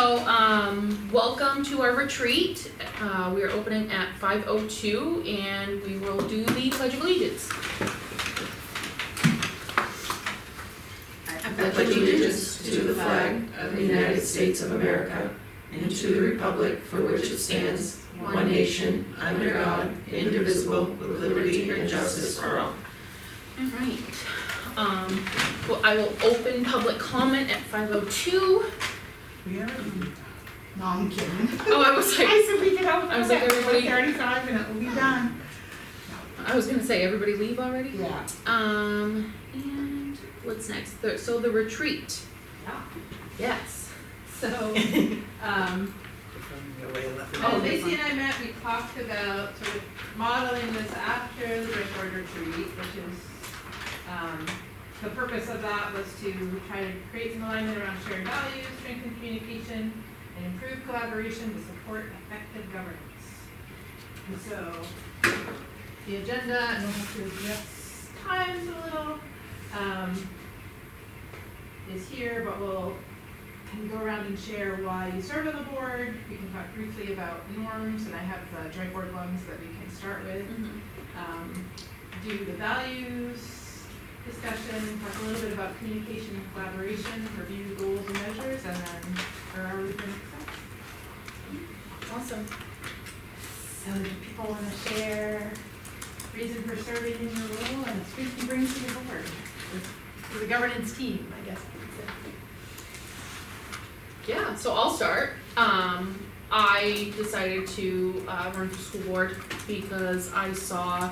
So, welcome to our retreat. We are opening at 5:02 and we will do the Pledge of Allegiance. I pledge allegiance to the flag of the United States of America and to the republic for which it stands, one nation, under God, indivisible, with liberty and justice for all. Alright. Well, I will open public comment at 5:02. We are. No, I'm kidding. Oh, I was like, I said we get out I was like, everybody- 35 and it will be done. I was gonna say, everybody leave already? Yeah. And what's next? So the retreat. Yeah. Yes. So, Lacey and I met, we talked about sort of modeling this after the Breakboard retreat, which is, the purpose of that was to try to create some alignment around shared values, strengthen communication, and improve collaboration to support effective governance. And so, the agenda, and we'll have to adjust times a little, is here, but we'll can go around and share why you serve on the board. We can talk briefly about norms, and I have the joint board ones that we can start with. Do the values discussion, talk a little bit about communication and collaboration, review goals and measures, and then where are we going to Awesome. So do people want to share reason for serving in your role and the strength you bring to the board, to the governance team, I guess I could say. Yeah, so I'll start. I decided to run for school board because I saw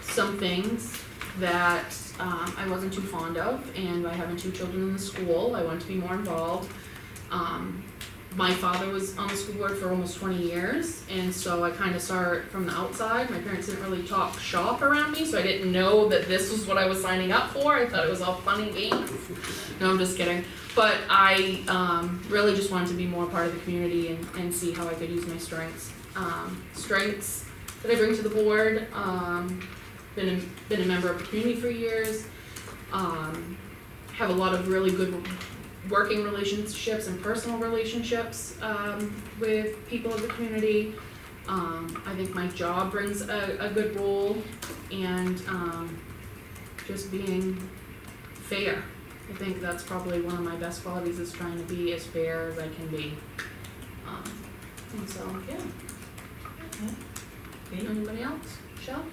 some things that I wasn't too fond of, and by having two children in the school, I wanted to be more involved. My father was on the school board for almost 20 years, and so I kind of saw it from the outside. My parents didn't really talk shop around me, so I didn't know that this was what I was signing up for. I thought it was all fun and games. No, I'm just kidding. But I really just wanted to be more part of the community and see how I could use my strengths. Strengths that I bring to the board, been a member of the community for years, have a lot of really good working relationships and personal relationships with people of the community. I think my job brings a good role, and just being fair. I think that's probably one of my best qualities, is trying to be as fair as I can be. And so, yeah. Anybody else? Michelle?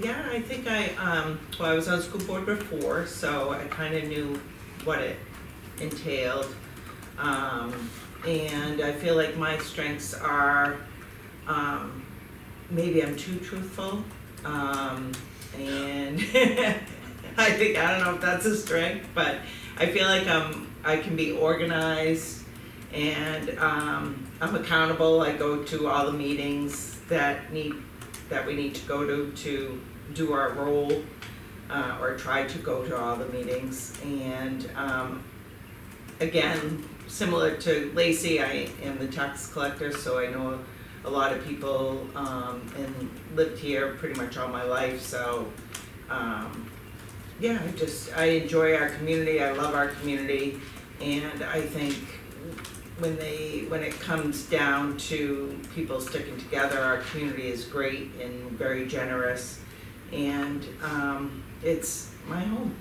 Yeah, I think I was on school board before, so I kind of knew what it entailed. And I feel like my strengths are, maybe I'm too truthful, and I don't know if that's a strength, but I feel like I can be organized, and I'm accountable. I go to all the meetings that we need to go to do our role, or try to go to all the meetings. And again, similar to Lacey, I am the tax collector, so I know a lot of people, and lived here pretty much all my life. So yeah, I enjoy our community. I love our community, and I think when it comes down to people sticking together, our community is great and very generous, and it's my home.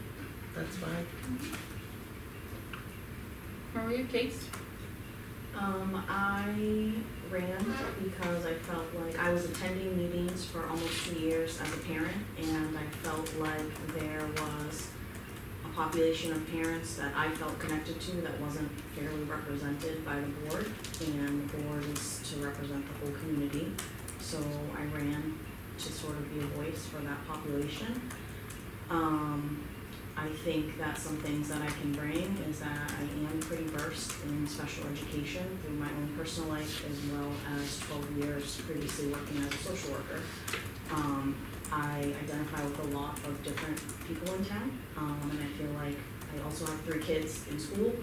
That's why. Maria, Case? I ran because I felt like I was attending meetings for almost 2 years as a parent, and I felt like there was a population of parents that I felt connected to that wasn't fairly represented by the board, and the board is to represent the whole community. So I ran to sort of be a voice for that population. I think that some things that I can bring is that I am pretty versed in special education through my own personal life, as well as 12 years previously working as a social worker. I identify with a lot of different people in town, and I feel like I also have 3 kids in school,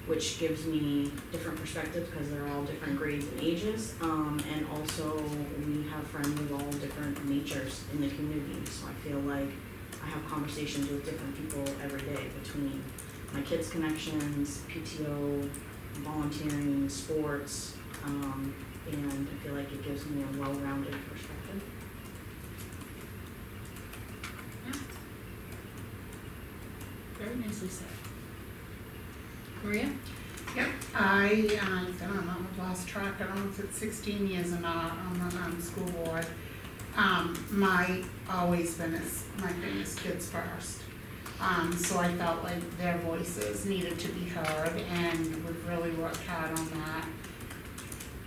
which gives me different perspectives because they're all different grades and ages, and also we have friends of all different natures in the community, so I feel like I have conversations with different people every day, between my kids' connections, PTO, volunteering, sports, and I feel like it gives me a well-rounded perspective. Very nicely said. Maria? I don't know, I've lost track, I don't know if it's 16 years or not on the school board. My, always been my thing is kids first. So I felt like their voices needed to be heard, and we've really worked hard on that.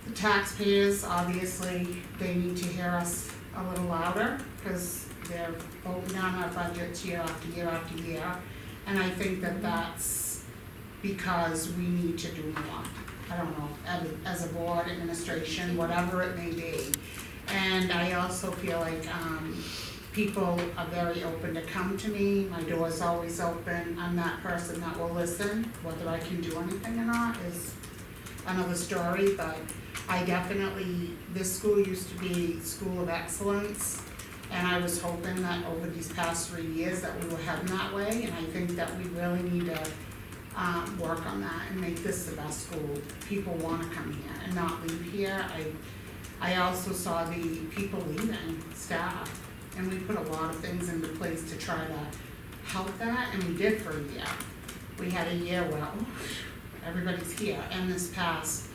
The taxpayers, obviously, they need to hear us a little louder, because they're voting on our budgets year after year after year. And I think that that's because we need to do more. I don't know, as a board, administration, whatever it may be. And I also feel like, people are very open to come to me, my door's always open, I'm that person that will listen. Whether I can do anything or not is another story, but I definitely, this school used to be school of excellence, and I was hoping that over these past 3 years that we were heading that way, and I think that we really need to work on that and make this the best school. People wanna come here and not leave here. I also saw the people leaving, staff, and we put a lot of things into place to try to help that, and we did for a year. We had a year where, everybody's here, and this past,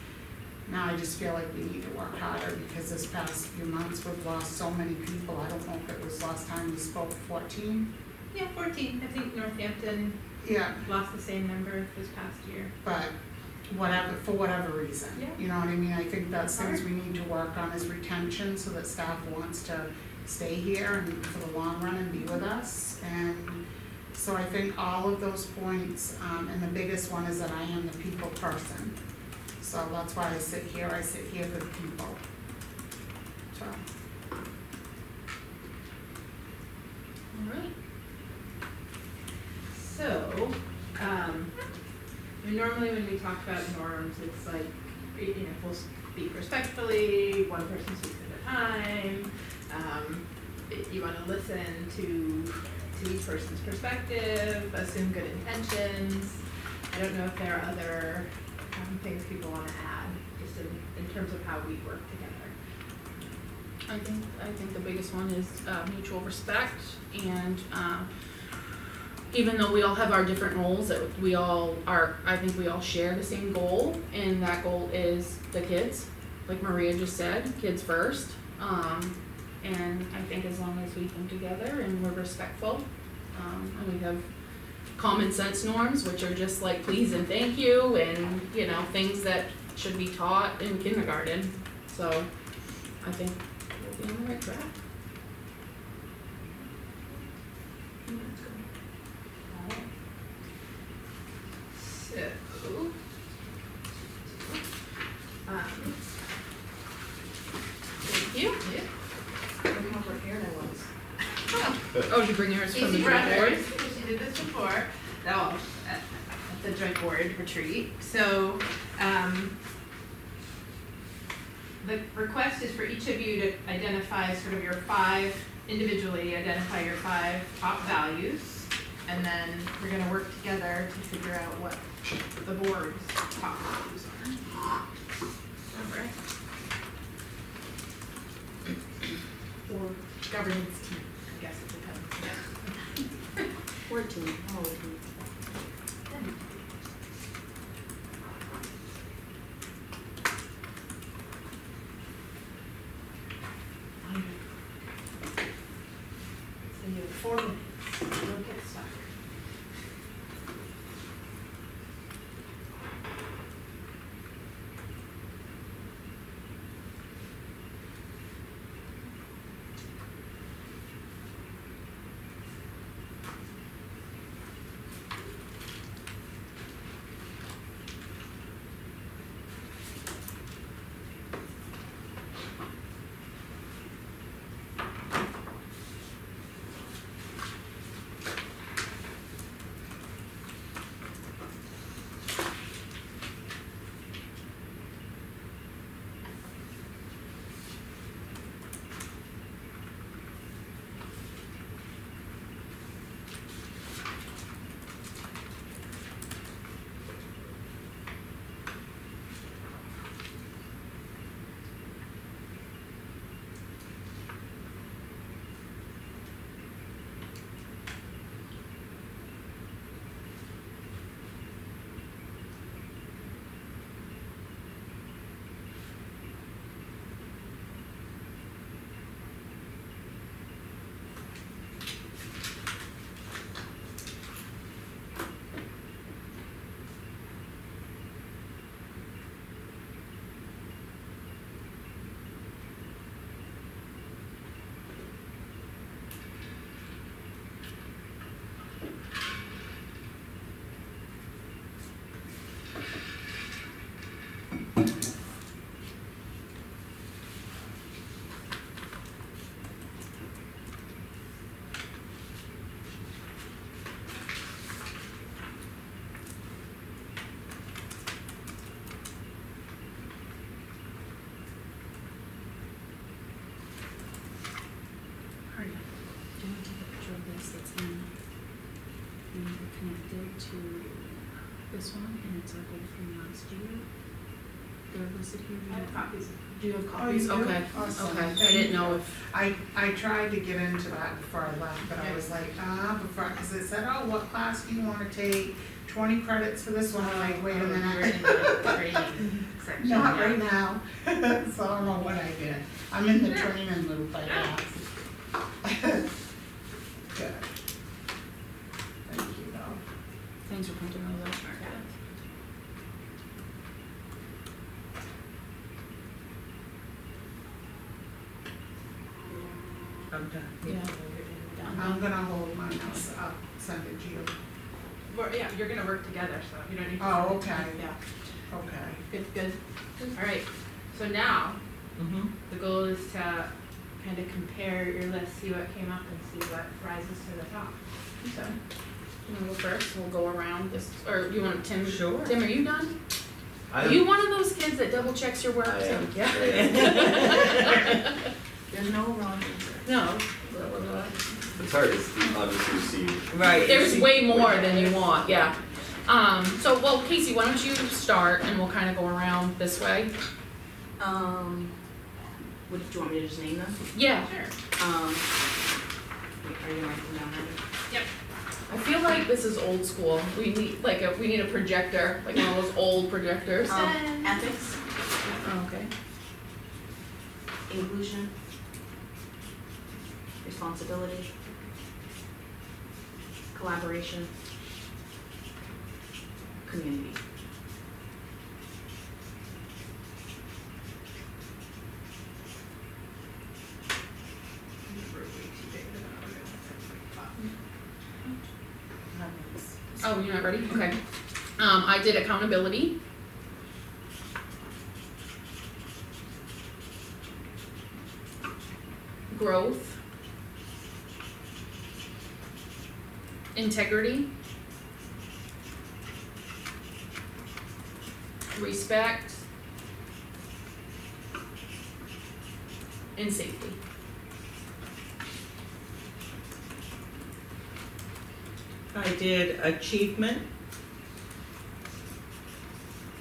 now I just feel like we need to work harder, because this past few months, we've lost so many people. I don't know if it was last time we spoke, 14? Yeah, 14, I think Northampton Yeah, lost the same number this past year. but whatever, for whatever reason. Yeah. You know what I mean? I think that's things we need to work on is retention, so that staff wants to stay here and for the long run and be with us. And so I think all of those points, and the biggest one is that I am the people person. So that's why I sit here for the people. So, Alright. So, normally when we talk about norms, it's like, we'll speak respectfully, one person speaks at a time. You wanna listen to each person's perspective, assume good intentions. I don't know if there are other things people wanna add, just in terms of how we work together. I think the biggest one is mutual respect, and even though we all have our different roles, that I think we all share the same goal, and that goal is the kids, like Maria just said, kids first. And I think as long as we come together and we're respectful, and we have common sense norms, which are just like please and thank you, and things that should be taught in kindergarten. So I think we'll be on the right track. So, thank you. Yeah. Look how prepared I was. Oh, did you bring yours from the Easy board? Brothers, she did this before, at the joint board retreat. So, the request is for each of you to identify sort of individually identify your 5 top values, and then we're gonna work together to figure out what the board's top values are. Alright. Or governance team, I guess it depends. 14, oh, 14. So you have 4 minutes, we'll get started. This one, and it's our goal from last year. They're listed here. I have copies. Do you have Oh, copies? you do? Okay, Awesome. okay, I Thank didn't you. know if, I tried to get into that before I left, but I was like, before, cause it said, oh, what class do you wanna take? 20 credits for this one, I'm like, wait a We're in minute. the training section, Not yeah. right now, so I don't know what I did. I'm in the training loop, I guess. Good. Thank you though. thanks for printing those out. I'm done. Yeah. I'm gonna hold mine, I'll send it to you. Yeah, you're gonna work together, so you don't need to. Oh, okay, Yeah, okay. good. All right, so now, Mm-hmm. the goal is to kind of compare your list, see what came up and see what rises to the top. So, You wanna go first, we'll go around this, or you want Tim? Sure. Tim, are you done? I Are you one of those kids that double checks your work? I am. Tim? Yeah. There's no wrong answer. No. It's hard to obviously see. Right. There's way more than you want, yeah. So, well, Casey, why don't you start and we'll kind of go around this way? Do you want me to just name them? Yeah. sure. Wait, are you writing them down already? I feel like this is old school. We need a projector, like one of those old projectors. Ethics, Oh, okay. inclusion, responsibility, collaboration, community. Oh, you're not ready? Okay. I did accountability. Growth. Integrity. Respect. And safety. I did achievement.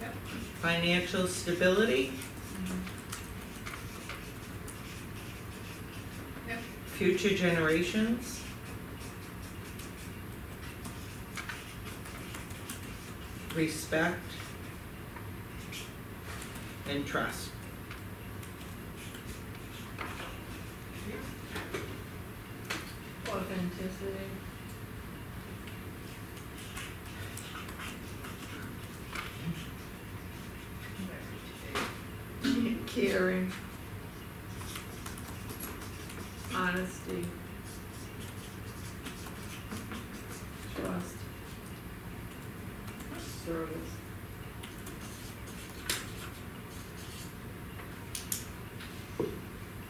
Yep. Financial stability. Yep. Future generations. Respect. And trust. Authenticity. Caring. Honesty. Trust. Service.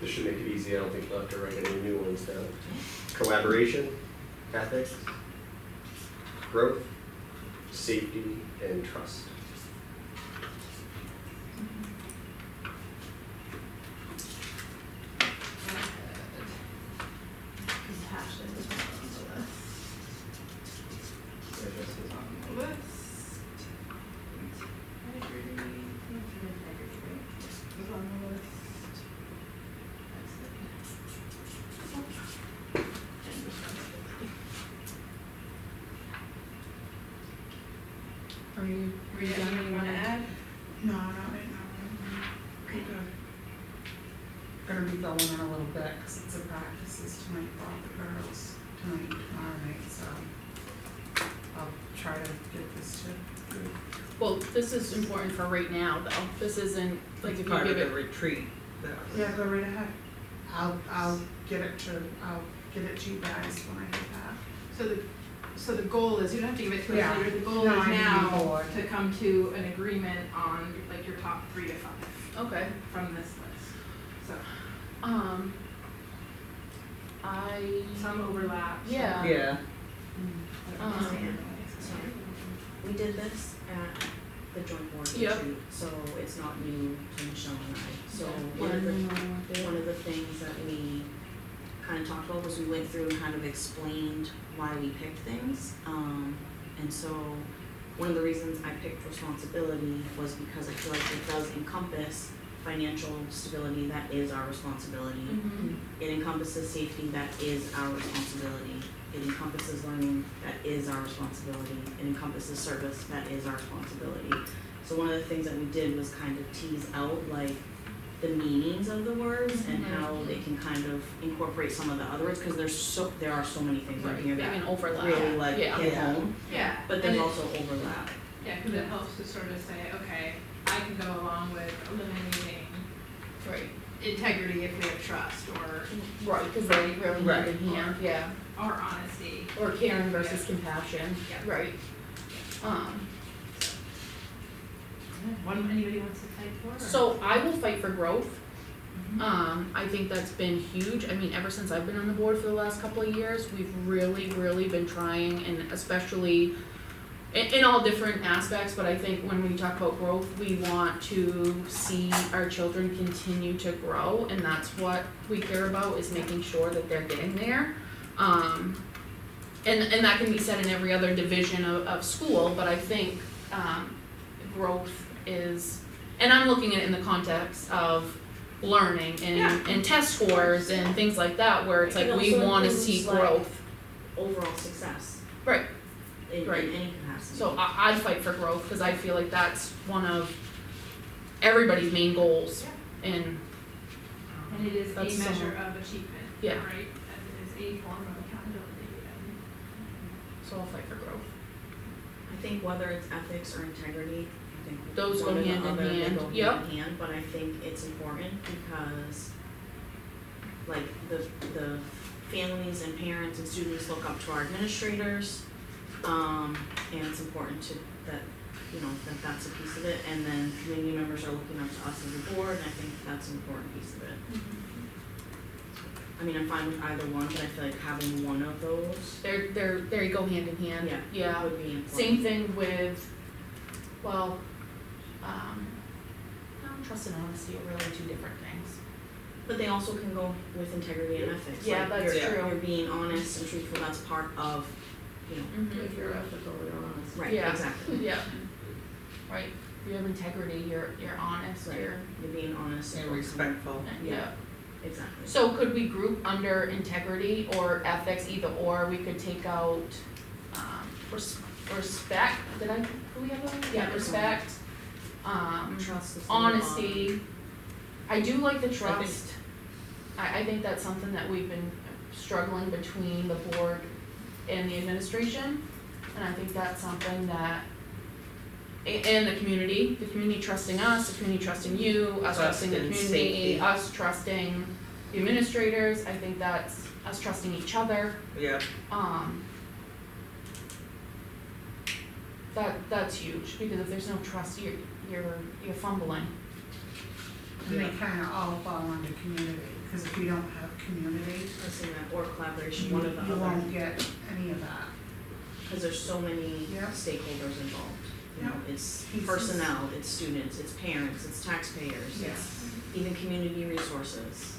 This should make it easy. I don't think we'll have to write any new ones down. Collaboration, ethics, growth, safety, and trust. Compassion is on the list. Service is on the list. Integrity, right? Is on the list. That's it. And responsibility. Are you Anything you wanna add? No, not right now. Okay. Gonna be going in a little bit, cause it's a practices tonight for all the girls, tonight, tomorrow night, so I'll try to get this to good. Well, this is important for right now, though. This isn't, like, if you Part give of the it, retreat. That was- Yeah, go right ahead. I'll get it to you guys when I get that. So the goal is, you don't have to give it to us Yeah. later, the goal No, is I need now the board. to come to an agreement on like your top 3 to 5 okay. from this list. So, some overlap. some- Yeah. Yeah. So, we did this at the joint board Yep. retreat, so it's not new to Michelle and I. So Yeah, one of the no, one of the things that we kind of talked about was we went through and kind of explained why we picked things. And so one of the reasons I picked responsibility was because I feel like it does encompass financial stability, that is our responsibility. Mhm. It encompasses safety, that is our responsibility. It encompasses learning, that is our responsibility. It encompasses service, that is our responsibility. So one of the things that we did was kind of tease out like the meanings of the words and how they can kind of incorporate some of the other words, because there are so many things in Right, here they that can overlap. really like Yeah. hit home, Yeah. but there's also overlap. Yeah, because it helps to sort of say, okay, I can go along with eliminating Right, integrity if we have trust, or right, because they really Right. hand in hand, yeah. honesty. Or caring versus compassion, Yeah. right. One anybody wants to fight for? or- So I will fight for growth. Mhm. I think that's been huge. I mean, ever since I've been on the board for the last couple of years, we've really been trying, and especially in all different aspects, but I think when we talk about growth, we want to see our children continue to grow, and that's what we care about, is making sure that they're getting there. And that can be said in every other division of school, but I think, growth is, and I'm looking at it in the context of learning and test scores and things like that, where it's like It we also wanna includes, see like, growth. Overall success. Right. In Right. any capacity. So I'd fight for growth, cause I feel like that's one of everybody's main goals, and And it is That's a some- measure of achievement, Yeah. right? And it is a form of accountability. And so I'll fight for growth. I think whether it's ethics or integrity, I think Those one go or the hand in other, they hand. go Yep. hand in hand, but I think it's important because like the families and parents and students look up to our administrators, and it's important to that, you know, that's a piece of it, and then community members are looking up to us as a board, and I think that's an important piece of it. I mean, I'm fine with either one, but I feel like having one of those, They go hand in hand. yeah, would be important. Same thing with, well, trust and honesty are really two different things. But they also can go with integrity and ethics. Yeah, Like, that's you're, true. You're being honest and truthful, that's part of, you know, Mhm. you're ethical, you're honest. right, Yeah. exactly. Yeah. Right, you have integrity, you're honest, Right. you're, You're being honest And and respectful. yeah. exactly. So could we group under integrity or ethics, either or, we could take out, respect, did I, do we have that? Yeah, respect, Trust is honesty. I do like the trust. I think that's something that we've been struggling between the board and the administration, and I think that's something that, and the community trusting us, the community trusting you, us Trust trusting the and community, safety. us trusting the administrators, I think that's us trusting each other. Yeah, That's huge, because if there's no trust, you're fumbling. And they kinda all fall under community, cause if you don't have community, or collaboration, you one of the other, won't get any of that. cause there's so many Yeah. stakeholders involved. You know, it's Pieces. personnel, it's students, it's parents, it's taxpayers, it's even community resources.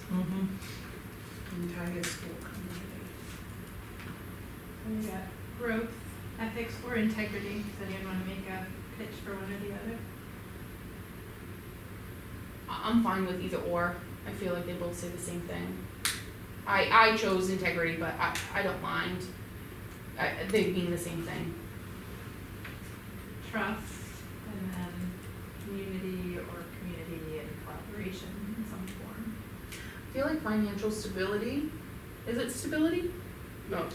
Entire school community. we got growth, ethics, or integrity. Does anyone want to make a pitch for one or the other? I'm fine with either or, I feel like they both say the same thing. I chose integrity, but I don't mind, they being the same thing. Trust, and then community or community and collaboration in some form. I feel like financial stability, is it stability? No.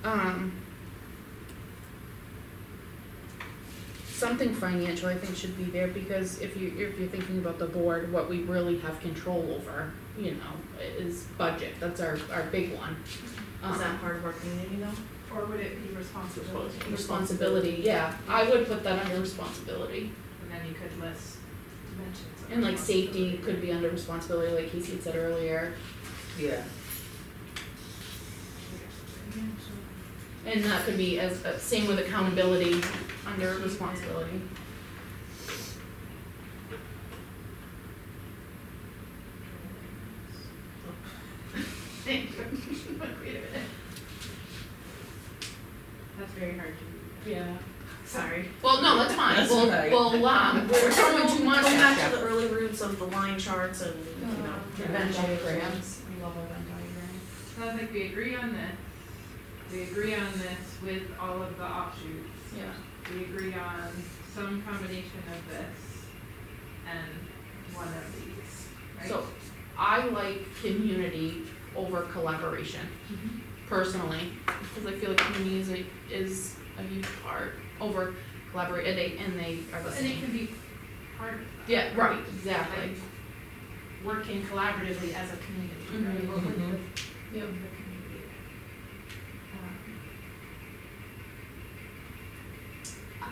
Yeah. Something financial I think should be there, because if you're thinking about the board, what we really have control over, you know, is budget, that's our big one. Is that part of our community though? Or would it be responsibility? Responsibility, yeah, I would put that under responsibility. And then you could list dimensions of And like safety responsibility. could be under responsibility, like Casey had said earlier, yeah. and that could be as, same with accountability, under responsibility. Wait a minute. That's very hard to read. Yeah. Sorry. Well, no, that's fine, That's we'll, right. we're throwing too much Going back at to you. the early roots of the line charts and, you know. Event diagrams, I love event diagrams. Sounds like we agree on this. We agree on this with all of the offshoots. Yeah. We agree on some combination of this and one of these, right? So, I like community over collaboration, personally, because I feel like community is a huge part over collaborate, and they are the And it same. can be part of that. Yeah, right, exactly. Like, working collaboratively as a community, right? Mhm. Or with Mhm. the community.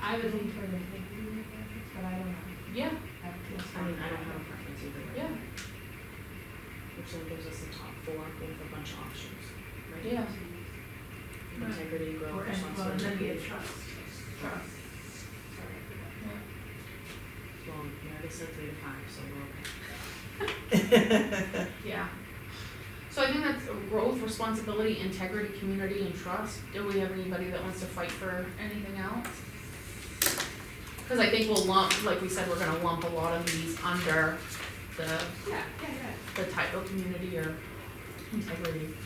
I would lean toward integrity, but I don't know. Yeah, I feel I mean, I don't have a preference either way. yeah, Which then gives us the top four with a bunch of options, right? yeah. Integrity, growth, Or, and, well, and then we have responsibility. trust. Sorry, I forgot. Well, we already said 3 to 5, so we're okay. Yeah. So I think that's growth, responsibility, integrity, community, and trust. Do we have anybody that wants to fight for anything else? Cause I think we'll lump, like we said, we're gonna lump a lot of these under the, Yeah. the type of community or integrity.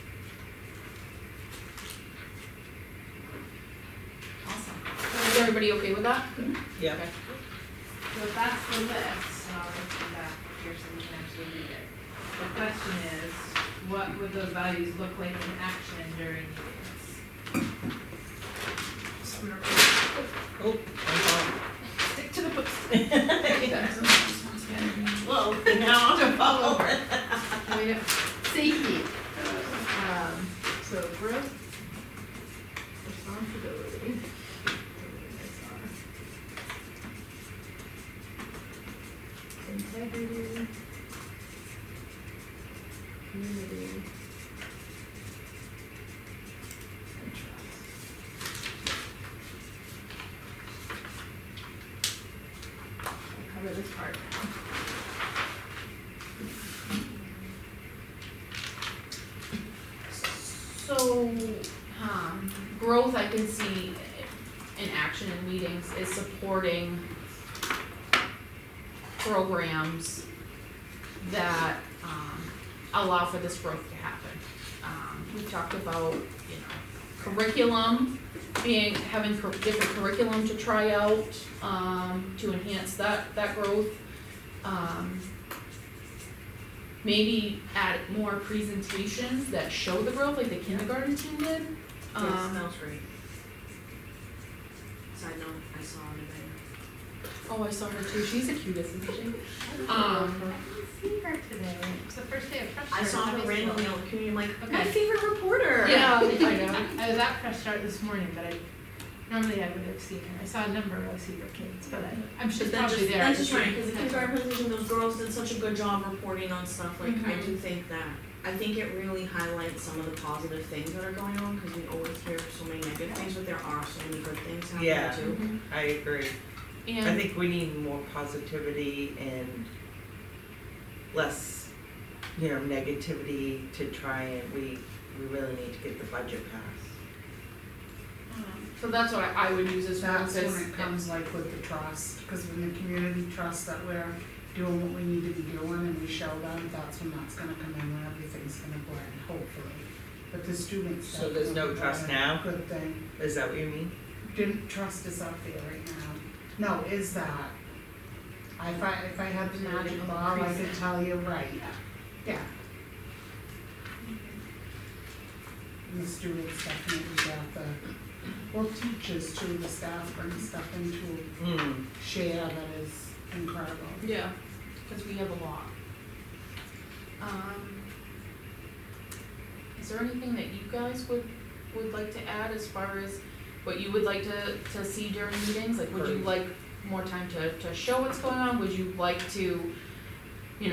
Awesome. Is everybody okay with that? Yeah. Okay. So if that's the list, and I'll just do that here so we can actually read it. The question is, what would those values look like in action during meetings? Oh, I'm Stick to the book. Well, now I'm following. Safety. So growth, responsibility. Integrity. Community. And trust. I'll cover this part now. So, growth I can see in action in meetings is supporting programs that, allow for this growth to happen. We talked about, curriculum, having different curriculum to try out, to enhance that growth. Maybe add more presentations that show the growth, like the kindergarten team did. Yes, that was great. Side note, I saw her today. Oh, I saw her too, she's the cutest, isn't she? I see her today. It's the first day of press I start, saw her obviously. randomly on the community, I'm like, my Okay. favorite reporter. Yeah, I know. I was at press start this morning, but normally I would have seen her. I saw a number of Seabrook kids, but I'm But she's that's probably just, there. that's just right, because the kindergarten presentation, those girls did such a good job reporting on stuff, like, I Mhm. do think that, I think it really highlights some of the positive things that are going on, because we always hear so many negative things, but there are so many good things Yeah. happening too. I agree. I And, think we need more positivity and less, negativity to try and we really need to get the budget passed. so that's what I would use as That's when focus. it comes like with the trust, cause when the community trusts that we're doing what we need to be doing and we show them, that's when that's gonna come in, when everything's gonna blend, hopefully. But the students. So there's no trust now? Good thing. Is that what you mean? Didn't trust is up there right now. No, is that? If I had the magic ball, I could tell you right. Yeah. And the students definitely got well, teachers too, the staff bring stuff into share that is incredible. Yeah, cause we have a lot. Is there anything that you guys would like to add as far as what you would like to see during meetings? Like, would you like more time to show what's going on? Would you like to, do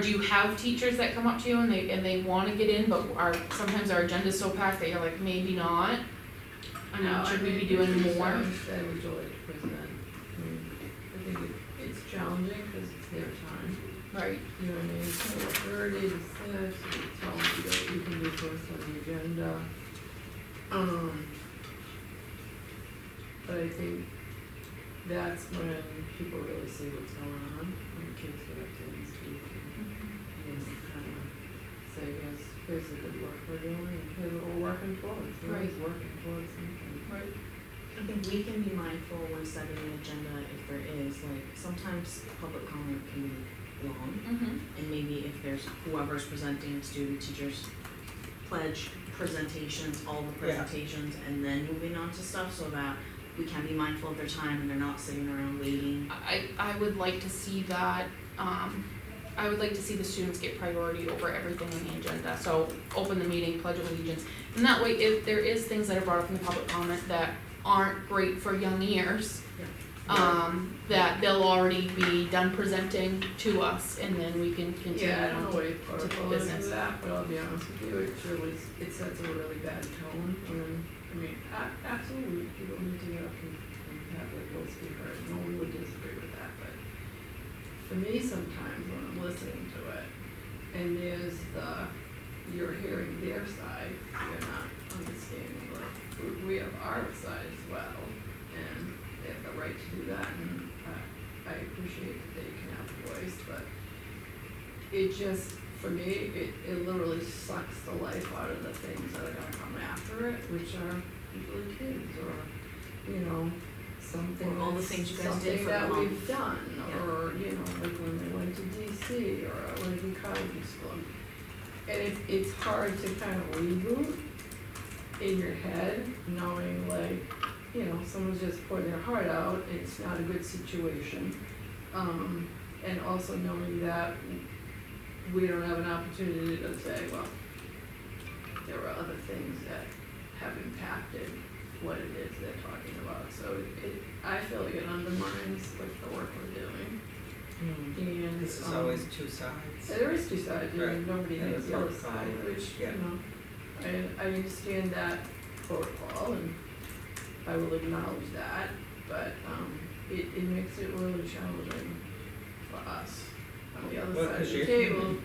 you have teachers that come up to you and they wanna get in, but sometimes our agenda's so packed that you're like, maybe not? I mean, should we be doing more? I would like to present. I think it's challenging because it's their time. Right. You know what I mean? So it's already this, tell them what you can do for us on the agenda. But I think that's when people really see what's going on, when kids get up to these speak and kind of say, yes, here's the good work we're doing, and here's what we're working towards, we're always working towards something. Right. I think we can be mindful when setting an agenda if there is, like, sometimes public comment can be long. And maybe if there's whoever's presenting, student, teachers, pledge, presentations, all the Yeah. presentations, and then moving on to stuff so that we can be mindful of their time and they're not sitting around waiting. I would like to see that, I would like to see the students get priority over everything on the agenda, so open the meeting, pledge of allegiance. And that way, if there is things that are brought up in the public comment that aren't great for young ears, that they'll already be done presenting to us, and then we can continue Yeah, I don't on know what to protocol the is business. for that, but I'll be honest with you, it sets a really bad tone, I mean, absolutely, people need to get up and have their voice be heard, no one would disagree with that, but for me, sometimes when I'm listening to it, and you're hearing their side, you're not understanding, like, we have our side as well, and they have the right to do that, and I appreciate that they can have a voice, but it just, for me, it literally sucks the life out of the things that are gonna come after it, which are usually kids, or, something Or all the things you guys did for the that month. we've done, Yeah. or, like when they went to DC, or like in college school. And it's hard to kind of reboot in your head, knowing like, someone's just poured their heart out, and it's not a good situation. And also knowing that we don't have an opportunity to say, well, there are other things that have impacted what it is they're talking about. So I feel like it undermines like the work we're doing. And This is always two sides. there is two sides, Right. Nobody And has the the other protocol, side, which, yeah. I understand that protocol, and I will acknowledge that, but, it makes it really challenging for us on the other Well, side of 'cause the you're table,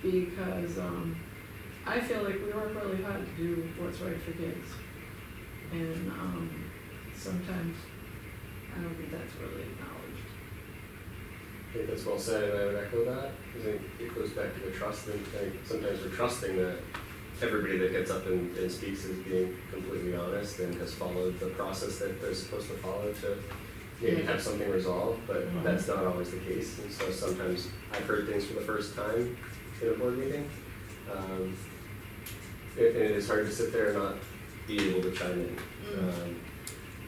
because, I feel like we work really hard to do what's right for kids, and, sometimes I don't think that's really acknowledged. I think that's well said, and I would echo that. I think it goes back to the trust, and I think sometimes we're trusting that everybody that gets up and speaks is being completely honest and has followed the process that they're supposed to follow to maybe have something resolved, but that's not always the case. And so sometimes I've heard things for the first time in a board meeting. And it is hard to sit there and not be able to chime in.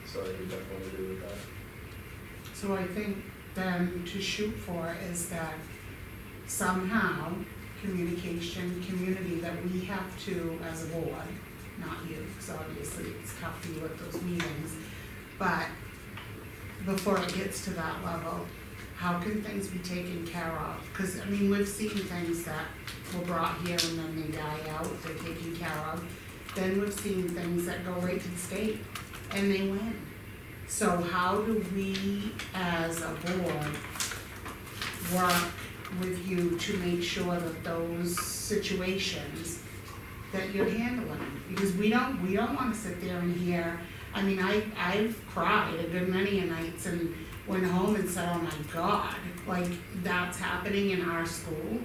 So I would definitely agree with that. So I think then to shoot for is that somehow communication, community, that we have to, as a board, not you, because obviously it's tough for you at those meetings, but before it gets to that level, how can things be taken care of? Because, we've seen things that were brought here and then they die out, they're taken care of. Then we've seen things that go right to the state and they win. So how do we, as a board, work with you to make sure that those situations that you're handling? Because we don't wanna sit there and hear, I've cried a good many a nights and went home and said, oh my God, like, that's happening in our school.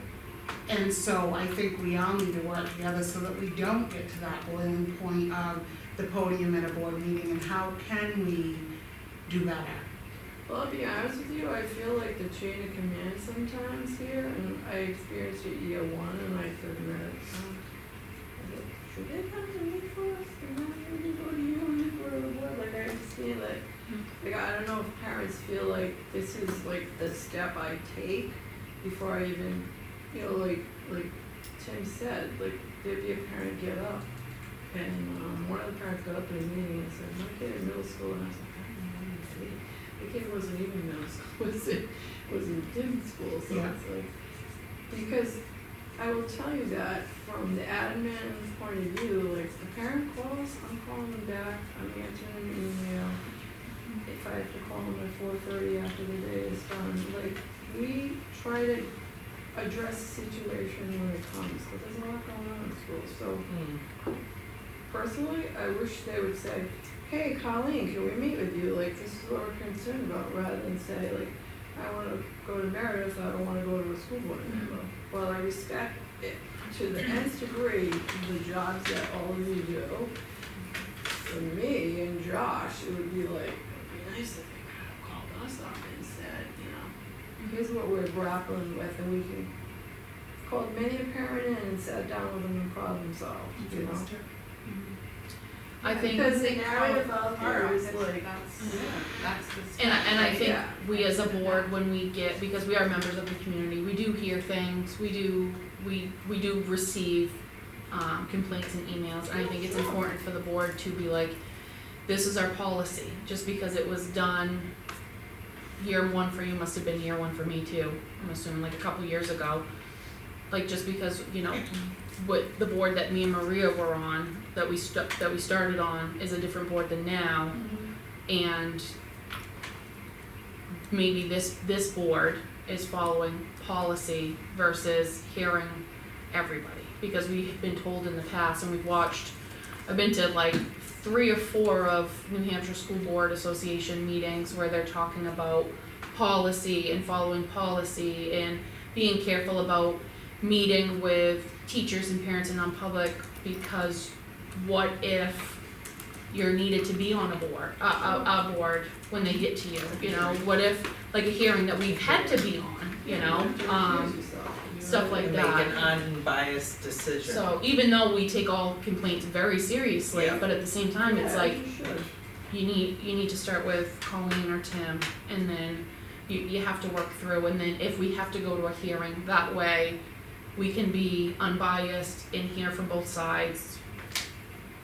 And so I think we all need to work together so that we don't get to that boiling point of the podium at a board meeting, and how can we do better? Well, I'll be honest with you, I feel like the chain of command sometimes here, and I experienced it year one, and I said, should they come to me first, and not really go to you and you go to the board? Like, I understand that, like, I don't know if parents feel like this is like the step I take before I even, like Tim said, like, there'd be a parent get up, and one of the parents got up in a meeting and said, my kid in middle school, and I was like, I don't know what to say. The kid wasn't even in middle school, was in different school, so Yeah. it's like, because I will tell you that from the admin's point of view, like, the parent calls, I'm calling them back, I'm answering an email. If I have to call them at 4:30 after the day is done, like, we try to address the situation when it comes, because there's a lot going on in school, so personally, I wish they would say, hey, Colleen, can we meet with you? Like, this is what we're concerned about, rather than say, like, I wanna go to Meredith, I don't wanna go to a school board member. While I respect it to the nth degree, the jobs that all of you do, for me and Josh, it would be like, it'd be nice if they kind of called us up and said, you know, here's what we're grappling with, and we can called many a parent in and sat down with them and problem solved, you know? I think, Because the narrative out there is like, that's the. and I think Yeah. we as a board, when we get, because we are members of the community, we do hear things, we do receive complaints and emails, and I think it's important for the board to be like, this is our policy, just because it was done, year one for you must have been year one for me too, I'm assuming like a couple years ago. Like, just because, you know, what the board that me and Maria were on, that we started on, is a different board than now, and maybe this board is following policy versus hearing everybody, because we've been told in the past, and we've watched, I've been to like 3 or 4 of New Hampshire School Board Association meetings where they're talking about policy and following policy and being careful about meeting with teachers and parents in non-public, because what if you're needed to be on a board when they get to you, you know, what if, like a hearing that we've had to be on, you know, stuff like Make that. an unbiased decision. So even though we take all complaints very seriously, Yeah. but at the same time, it's like, you should. you need to start with Colleen or Tim, and then you have to work through, and then if we have to go to a hearing, that way we can be unbiased and hear from both sides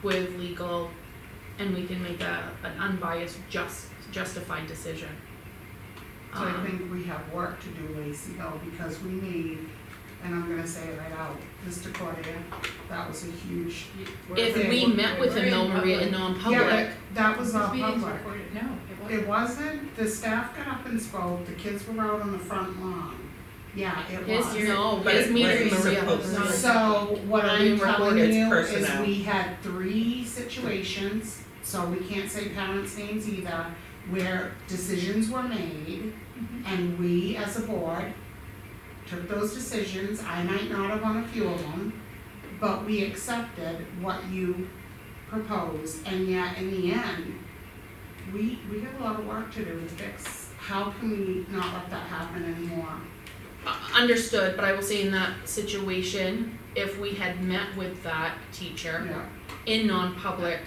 with legal, and we can make an unbiased, justified decision. So I think we have work to do, Lacey, though, because we need, and I'm gonna say it right out, Mr. Cordia, that was a huge. If we met with him though, Maria, in non-public, Yeah, but that was all This meeting's public. recorded, no, it wasn't. It wasn't, the staff got up and spoke, the kids were out on the front lawn. Yeah, it was. But his it meeting, wasn't Maria, supposed was to. not. So what We're I'm being telling recorded. you It's is personnel. we had 3 situations, so we can't say parents' names either, where decisions were made, and we as a board took those decisions. I might not have on a few of them, but we accepted what you proposed, and yet in the end, we have a lot of work to do to fix. How can we not let that happen anymore? Understood, but I will say in that situation, if we had met with that teacher Yeah. in non-public,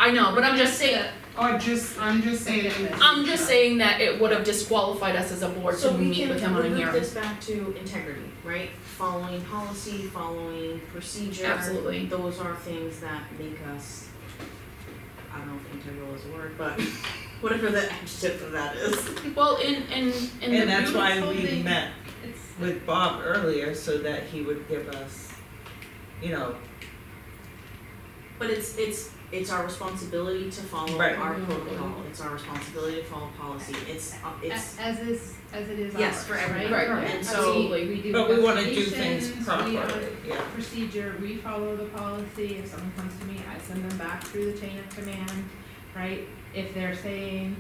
I know, but I'm just saying, I'm just saying. I'm just saying that it would have disqualified us as a board So to we meet with him on a can hearing. remove this back to integrity, right? Following policy, following procedure. Absolutely. Those are things that make us, I don't know if integral is a word, but whatever the adjective of that is. Well, in the And that's why beautiful we thing- met It's, with Bob earlier, so that he would give us, you know, But it's our responsibility to follow Right. our protocol, it's our responsibility to follow policy, it's as it is Yes, ours, for everybody. Right, right? and We- so- we do but we wanna do things investigations, we have properly, yeah. procedure, we follow the policy, if someone comes to me, I send them back through the chain of command, right? If they're saying,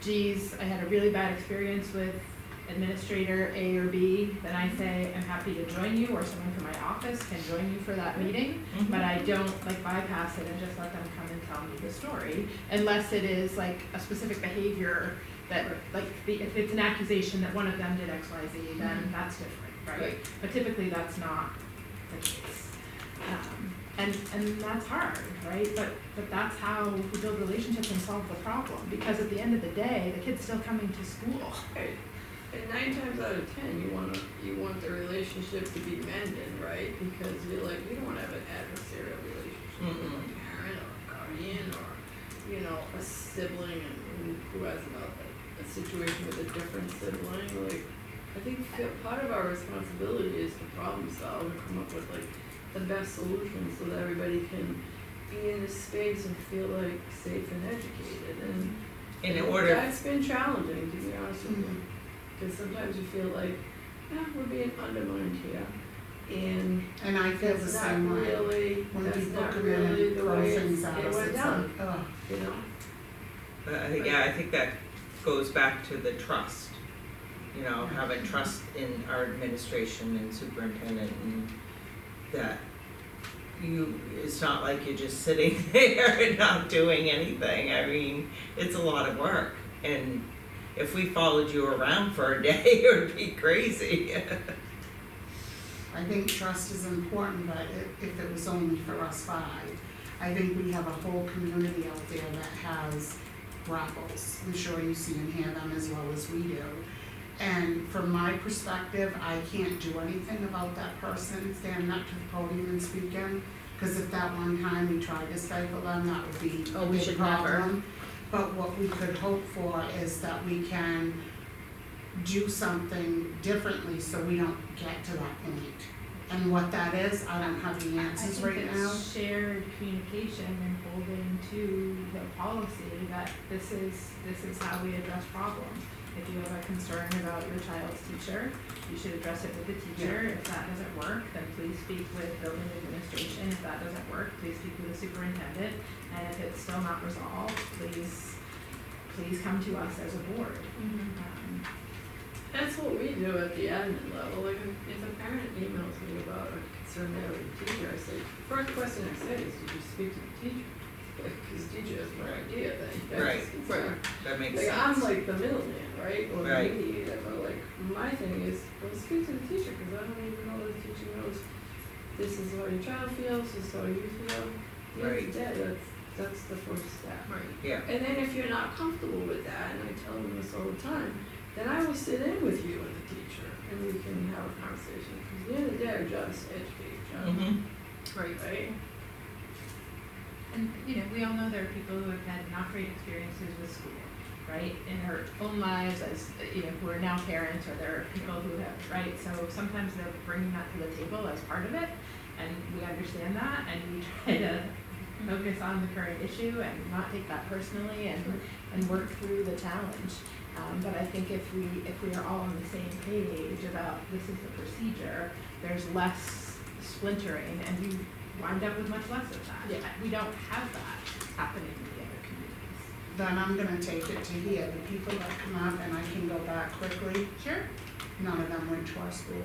geez, I had a really bad experience with administrator A or B, then I say, I'm happy to join you, or someone from my office can join you for that meeting, but I don't like bypass it and just let them come and tell me the story, unless it is like a specific behavior that, like, if it's an accusation that one of them did X, Y, Z, then that's different, right? Right. But typically that's not the case. And that's hard, right? But that's how we build relationships and solve the problem, because at the end of the day, the kid's still coming to school. Right. And 9 times out of 10, you want the relationship to be mended, right? Because you're like, you don't wanna have an adversarial relationship with a parent or a guardian or, you know, a sibling and who has a situation with a different sibling. Like, I think part of our responsibility is to problem solve and come up with like the best solutions so that everybody can be in this space and feel like safe and educated. And in order, that's been challenging, to be honest with you. Because sometimes you feel like, we're being undermined here. And And I feel the that's not same way. really, When that's people not come in really and the throw way things at it us, went it's down, like, ugh. you know? But I think that goes back to the trust. You know, having trust in our administration and superintendent, and that it's not like you're just sitting there and not doing anything. I mean, it's a lot of work, and if we followed you around for a day, it would be crazy. I think trust is important, but if it was only for us five, I think we have a whole community out there that has grapples. I'm sure you see and hear them as well as we do. And from my perspective, I can't do anything about that person standing up to the podium and speaking, because if that one time we tried to stifle them, that would be Oh, a we big should never. problem. But what we could hope for is that we can do something differently so we don't get to that point. And what that is, I don't have the answers right now. I think it's shared communication and holding to the policy that this is how we address problems. If you have a concern about your child's teacher, you should address it with the teacher. If that doesn't work, then please speak with building administration. If that doesn't work, please speak with the superintendent. And if it's still not resolved, please come to us as a board. That's what we do at the admin level, like if a parent emails me about a concern they have with a teacher, I say, first question I say is, did you speak to the teacher? Because the teacher has no idea that you have Right. this concern. That makes Like, sense. I'm like the middleman, right, or the Right. mediator, but like, my thing is, well, speak to the teacher, cause I don't even know that the teacher knows this is how your child feels, this is how you feel. At the end of the day, that's the first step. Right. Yeah. And then if you're not comfortable with that, and I tell them this all the time, then I will sit in with you and the teacher, and we can have a conversation, because at the end of the day, I just educate each other, Right. right? And, you know, we all know there are people who have had not great experiences with school, right? In their own lives as, you know, who are now parents, or there are people who have, right? So sometimes they're bringing that to the table as part of it, and we understand that, and we try to focus on the current issue and not take that personally and work through the challenge. But I think if we are all on the same page about this is the procedure, there's less splintering, and you wind up with much less of that. Yeah. We don't have that happening in the other communities. Then I'm gonna take it to here, the people that come up, and I can go back quickly, Sure. none of them went to our school.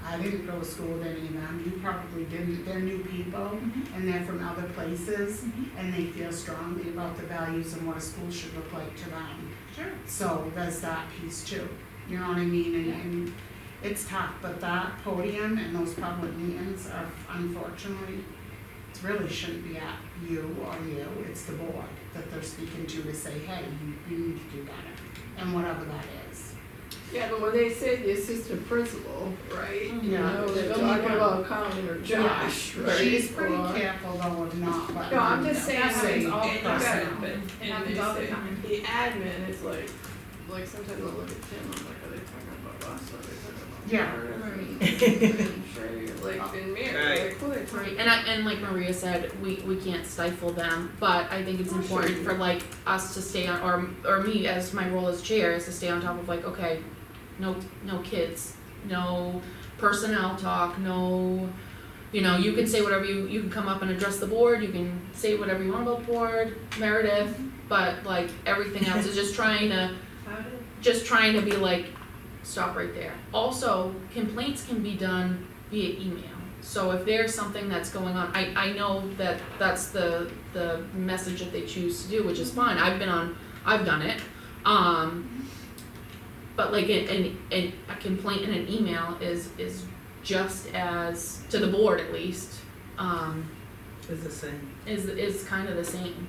I didn't go to school with any of them, you probably didn't, they're new people, and they're from other places, and they feel strongly about the values and what a school should look like to them. Sure. So there's that piece too, you know what I mean, and it's tough, but that podium and those public meetings are, unfortunately, it really shouldn't be at you or you, it's the board that they're speaking to say, hey, you need to do better, and whatever that is. Yeah, but when they say the assistant principal, right, you Yeah. know, they're Only talking one. about Colin or Josh, right? She's pretty Or- careful though of not letting No, I'm them just saying, That happens all the and you time. got it, Personnel. but, It and happens they all the say, time. the admin is like sometimes I'll look at Tim, I'm like, are they talking about us, or are they talking about Yeah. her? And Sherry, like, and Mary, Right. like, who are they talking Right, about? and like Maria said, we can't stifle them, but I think it's Oh, important sure. for like us to stay on, or me as my role as chair is to stay on top of like, okay, no kids, no personnel talk, no, you know, you can say whatever you can come up and address the board, you can say whatever you want about the board, Meredith, but like everything else is just trying to be like, stop right there. Also, complaints can be done via email. So if there's something that's going on, I know that that's the message that they choose to do, which is fine. I've done it. But like a complaint in an email is just as, to the board at least, It's the same. is kind of the same.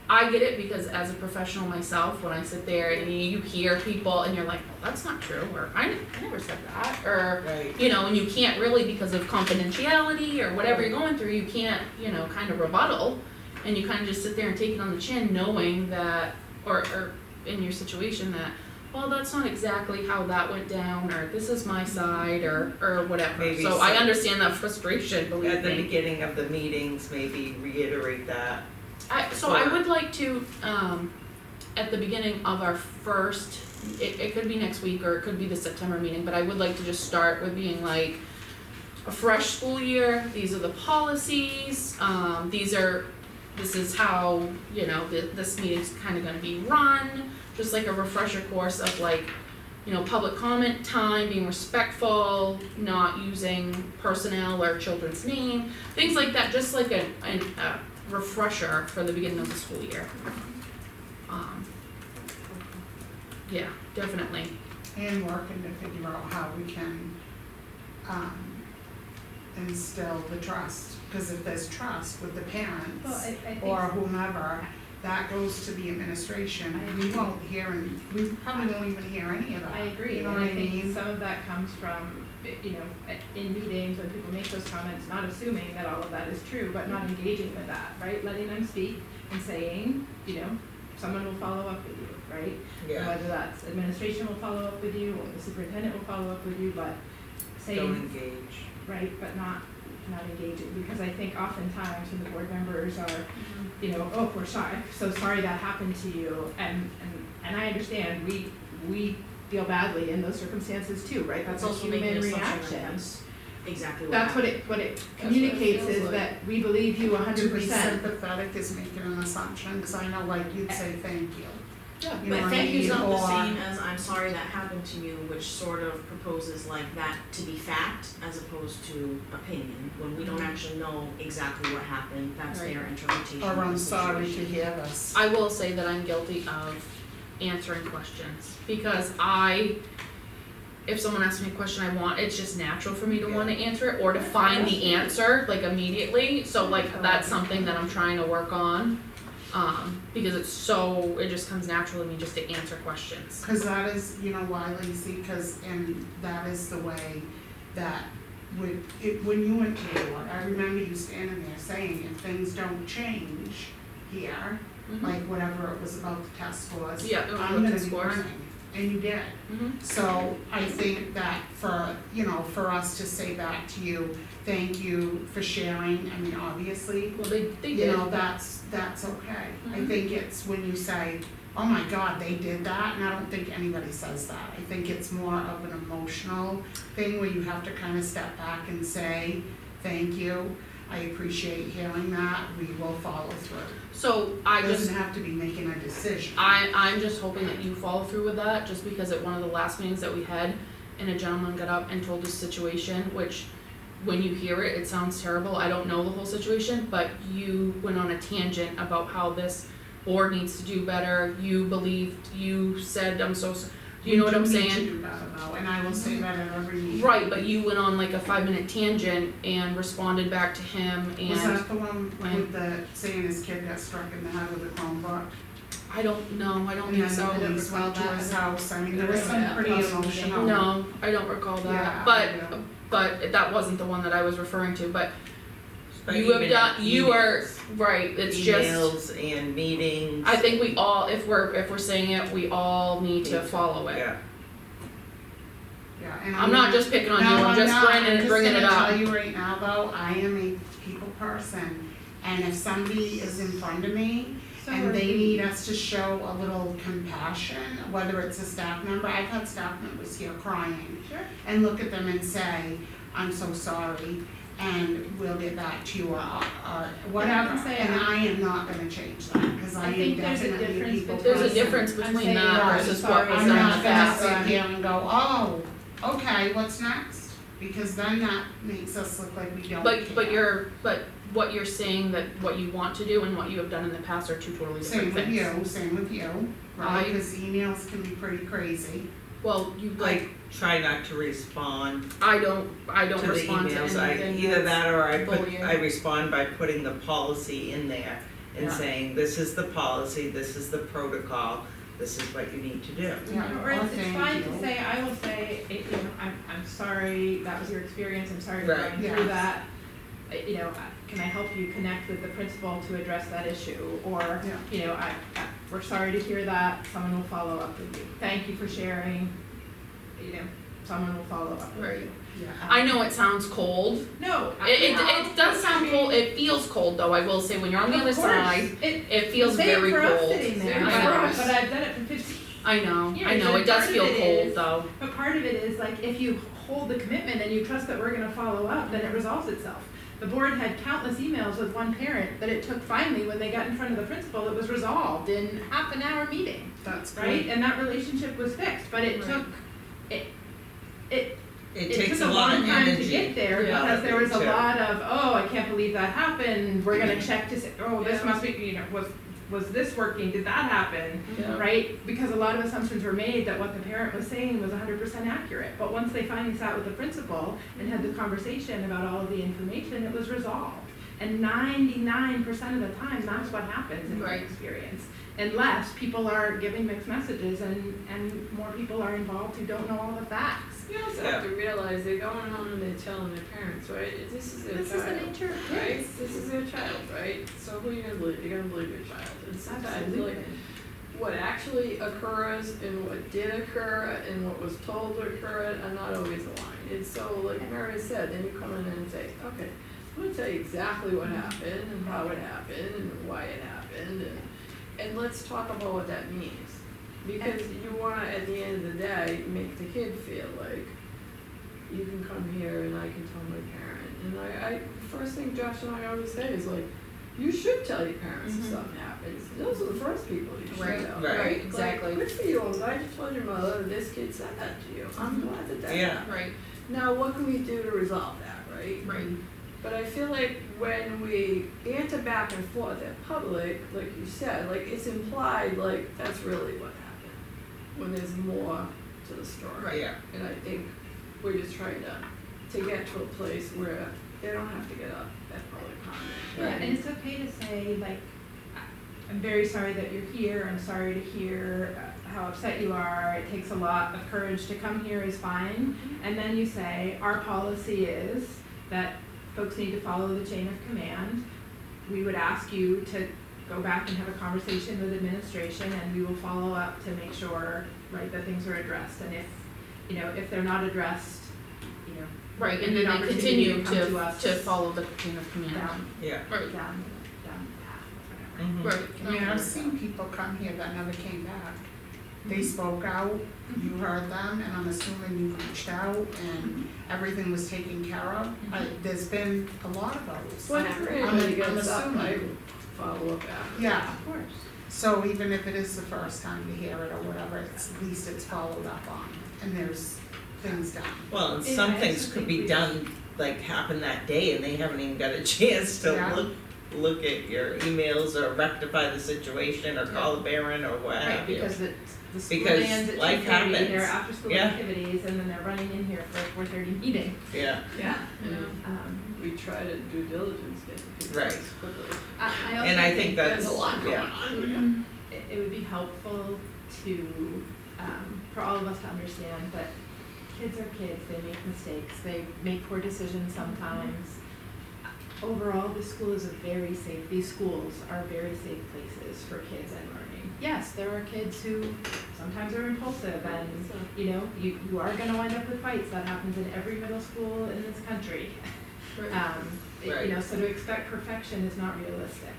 I get it because as a professional myself, when I sit there and you hear people and you're like, well, that's not true, or I never said that, or, Right. you know, and you can't really, because of confidentiality or whatever you're going through, you can't, you know, kind of rebuttal, and you kind of just sit there and take it on the chin knowing that, or in your situation that, well, that's not exactly how that went down, or this is my side, or whatever. Maybe So I some- understand that frustration, believe At the me. beginning of the meetings, maybe reiterate that. So I would like to, at the beginning of our first it could be next week or it could be the September meeting, but I would like to just start with being like, a fresh school year, these are the policies, this is how, you know, this meeting's kinda gonna be run, just like a refresher course of like, you know, public comment time, being respectful, not using personnel or children's name, things like that, just like a refresher for the beginning of the school year. Yeah, definitely. And working to figure out how we can, instill the trust, cause if there's trust with the Well, parents I think. or whomever, that goes to the administration, we won't hear, we probably won't even hear any of that. I agree, You know and what I I think mean? some of that comes from, you know, in meetings when people make those comments, not assuming that all of that is true, but not engaging with that, right? Letting them speak and saying, you know, someone will follow up with you, right? Yeah, Whether that's administration will follow up with you, or the superintendent will follow up with you, but don't saying, engage. right, but not engaging, because I think oftentimes when the board members are, you know, oh, we're sorry, so sorry that happened to you, and I understand, we feel badly in those circumstances too, right? That's a also making human an assumption reaction. that that's exactly what That's happened. what it communicates feels is like. that we believe you To 100%. be sympathetic is making an assumption, cause I know like you'd say thank you. Yeah, You know But what I thank you's mean? not the Or- same as I'm sorry that happened to you, which sort of proposes like that to be fact as opposed to opinion, when we don't actually know exactly what happened, that's Right. their interpretation Or of the I'm sorry to situation. hear this. I will say that I'm guilty of answering questions, because if someone asks me a question I want, it's just natural for me to wanna answer it, or to find the answer, like immediately, so like, that's something that I'm trying to work on. Because it just comes natural to me just to answer questions. Cause that is, you know why, Lacey, and that is the way that when you went to board, I remember you standing there saying, if things don't change here, like whatever it was about the test scores, Yeah, it was I'm about gonna test be scores. running, and you did. So I think that for us to say back to you, thank you for sharing, I mean, obviously, Well, they you did. know, that's okay. I think it's when you say, oh my God, they did that, and I don't think anybody says that. I think it's more of an emotional thing where you have to kind of step back and say, thank you, I appreciate hearing that, we will follow through. So It doesn't have to be making a decision. I'm just hoping that you follow through with that, just because at one of the last meetings that we had, and a gentleman got up and told his situation, which when you hear it, it sounds terrible, I don't know the whole situation, but you went on a tangent about how this board needs to do better, you said, do you know what I'm We do saying? need to do that about, and I will say that at every meeting. Right, but you went on like a 5-minute tangent and responded back to him, and Was that the one with the, saying his kid got struck in the head with a Chromebook? I don't know, I don't And think then so. the police went to his house, I mean, there was some pretty emotional. No, I don't recall that, Yeah, but that wasn't the one that I was referring to, but But you have even done, you are, emails- right, it's just, Emails and meetings. I think we all, if we're saying it, we all need to follow it. Yeah, Yeah, and I'm not just picking on you, No, I'm just not. bringing it I'm just up. gonna tell you right now though, I am a people person, and if somebody is in front of me So and are they we. need us to show a little compassion, whether it's a staff member, I've had staff members here crying, Sure. and look at them and say, I'm so sorry, and we'll get back to you, or whatever, can say and I- I am not gonna change that, cause I I am think there's a definitely a difference people between- person. There's a difference I'm between saying that I'm versus what sorry, was I'm done in not the gonna past. sit here and go, oh, okay, what's next? Because then that makes us look like we don't care. But what you're saying that what you want to do and what you have done in the past are two totally different things. Same with you, right, because emails can be pretty crazy. Well, you like, try not to respond I don't to the respond to emails, anything. either that or bullying. I respond by putting the policy in there and Yeah. saying, this is the policy, this is the protocol, this is what you need to do. Yeah, Or it's thank fine you. to say, I will say, you know, I'm sorry, that was your experience, I'm sorry for Right. going Yes. through that. You know, can I help you connect with the principal to address that issue? Or, Yeah. you know, we're sorry to hear that, someone will follow up with you. Thank you for sharing, you know, someone will follow up with Right. you. Yeah. I know it sounds cold. No, It does sound cold, it feels cold though, I will say, when you're on the other side, it feels very cold. Same for us sitting there, I know. but I've done it for 15 years. I know, Yeah, I know, so it does part of feel it cold is- though. But part of it is like, if you hold the commitment and you trust that we're gonna follow up, then it resolves itself. The board had countless emails with one parent that it took finally, when they got in front of the principal, it was resolved in half an hour meeting, That's good. right? And that relationship was fixed, but it Right. took, It it takes took a a lot long of time to energy. get there, Yeah. because there was a Too. lot of, oh, I can't believe that happened, we're gonna check to say, oh, this Yeah. must be, you know, was this working, did that happen? Yeah. Right? Because a lot of assumptions were made that what the parent was saying was 100% accurate. But once they finally sat with the principal and had the conversation about all of the information, it was resolved. And 99% of the time, that's what happens in my Right. experience. Unless people are giving mixed messages and more people are involved who don't know all the facts. You also have to realize they're going home and they're telling their parents, right? This is their This child. is the nature of Right? kids. This is their child, right? So who are you gonna believe? You're gonna believe your child. And sometimes Absolutely. like what actually occurs and what did occur and what was told to occur are not always aligned. And so like Mary said, then you come in and say, okay, I'm gonna tell you exactly what happened and how it happened and why it happened and let's talk about what that means. Because you wanna, at the end of the day, make the kid feel like you can come here and I can tell my parent. And I first thing Josh and I always say is like, you should tell your parents if Mhm. something happens. Those are the first people you should Right, tell. right, Like, exactly. good for you, I'm glad you told your mother this kid said that to you. I'm glad that Yeah. happened. Right, Now, what can we do to resolve that, right? right. But I feel like when we answer back and forth in public, like you said, like it's implied like that's really what happened. When there's more to the story. Yeah. And I think we're just trying to get to a place where they don't have to get up at public comment. Yeah, and it's okay to say, like, I'm very sorry that you're here, I'm sorry to hear how upset you are, it takes a lot of courage to come here is fine. And then you say, our policy is that folks need to follow the chain of command. We would ask you to go back and have a conversation with administration, and we will follow up to make sure, right, that things are addressed. And if they're not addressed, Right, we and need then they opportunity continue come to us to follow the chain of command. down Yeah. Right, down the path, whatever. Mhm. right. I mean, I've seen people come here that never came back. They spoke out, you heard them, and I'm assuming you reached out and everything was taken care of. There's been a lot of those. Whenever I'm anybody gets up, assuming. I follow up after. Yeah, Of course. so even if it is the first time you hear it or whatever, at least it's followed up on and there's things done. Well, and Yeah, some I things just could think be we- done, like happen that day and they haven't even got a chance to Yeah. look at your emails or rectify the situation or call the parent or what Right, have you. because the school Because day ends at life 2:30, happens. there are after school Yeah. activities, and then they're running in here for a 4:30 meeting. Yeah, Yeah. We We try to do diligence, get the people Right. as quickly. I and I think that's, There's a lot going yeah. on. it would be helpful to, for all of us to understand that kids are kids, they make mistakes, they make poor decisions sometimes. Overall, this school is these schools are very safe places for kids and learning. Yes, there are kids who sometimes are impulsive and, you are gonna wind up with fights, that happens in every middle school in this country. Right. So to expect perfection is not realistic.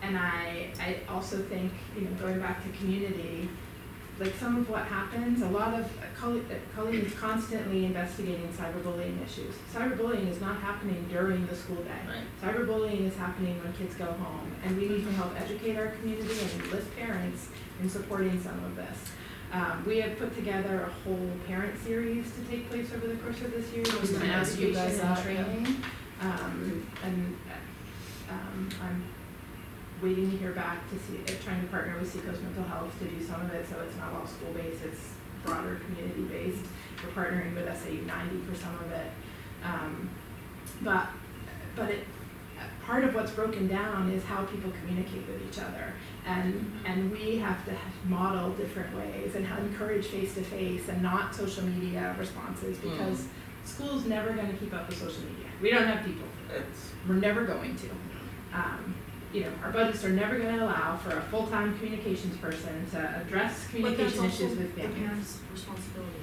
And I also think, going back to community, like some of what happens, a lot of, Colleen is constantly investigating cyberbullying issues. Cyberbullying is not happening during the school day. Right. Cyberbullying is happening when kids go home, and we need to help educate our community and enlist parents in supporting some of this. We have put together a whole parent series to take place over the course of this year. I was gonna ask you guys Education and that, training. I'm waiting to hear back to see, trying to partner with Seacoast Mental Health to do some of it, so it's not all school-based, it's broader community-based. We're partnering with SAU 90 for some of it. But it, part of what's broken down is how people communicate with each other. And we have to model different ways and encourage face-to-face and not social media responses, because school's never gonna keep up with social media. We don't have people for that. It's, We're never going to. Our budgets are never gonna allow for a full-time communications person to address communication issues with the families. parents' responsibility.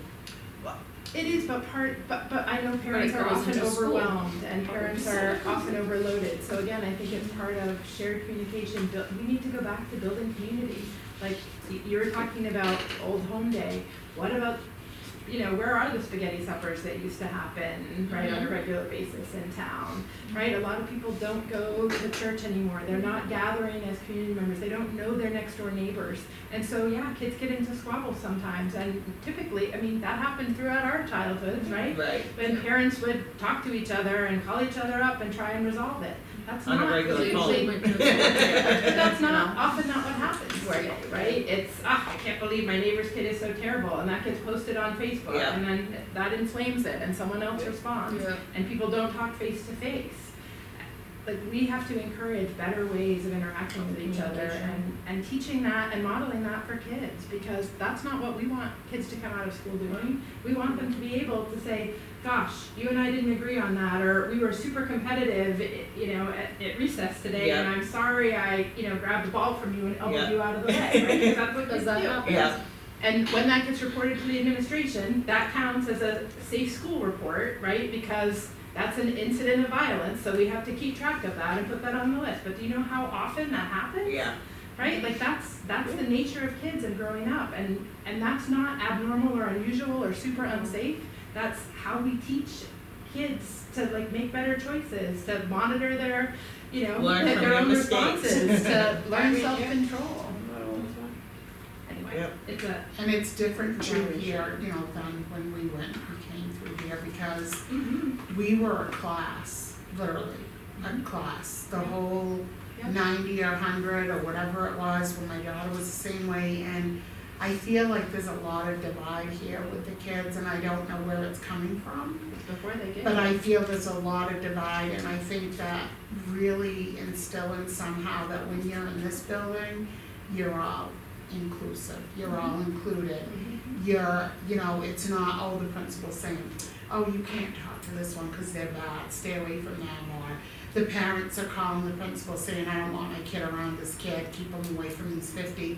It is, but I know parents are goes often into school. overwhelmed and parents are often overloaded. So again, I think it's part of shared communication. We need to go back to building community. Like, you were talking about Old Home Day, what about, where are the spaghetti suppers that used to happen, right, on a regular basis in town, right? A lot of people don't go to church anymore, they're not gathering as community members, they don't know their next door neighbors. And so, yeah, kids get into squabbles sometimes, and typically, that happened throughout our childhoods, right? Right. When parents would talk to each other and call each other up and try and resolve it. That's On a not regular usually, phone. but that's not, often not what happens today, right? It's, I can't believe my neighbor's kid is so terrible, and that gets posted on Facebook, Yeah. and then that inflames it, and someone else responds, Yeah. and people don't talk face to face. Like, we have to encourage better ways of interacting with each other and teaching that and modeling that for kids, because that's not what we want kids to come out of school doing. We want them to be able to say, gosh, you and I didn't agree on that, or we were super competitive, at recess today, and Yeah. I'm sorry I, grabbed the ball from you and elbowed Yeah. you out of the way, right? Because that's what kids that do. happen? Yeah, And when that gets reported to the administration, that counts as a safe school report, right? Because that's an incident of violence, so we have to keep track of that and put that on the list. But do you know how often that happens? yeah, Right? Like, that's the nature of kids and growing up, and that's not abnormal or unusual or super unsafe. That's how we teach kids to make better choices, to monitor their, Learn from their your own mistakes. responses, to learn Yeah. self-control. Anyway, Yep. it's a. And it's different too here, than when we came through here, because we were a class, literally, a class, the whole Yeah. 90 or 100 or whatever it was, when my daughter was the same way, and I feel like there's a lot of divide here with the kids, and I don't know where it's coming from. Before they get But I feel there's a lot of divide, and I think that really instilling somehow that when you're in this building, you're all inclusive, you're all included. You're, it's not, the principal's saying, oh, you can't talk to this one because they're bad, stay away from them, or the parents are calling the principal saying, I don't want my kid around this kid, keep them away from these 50.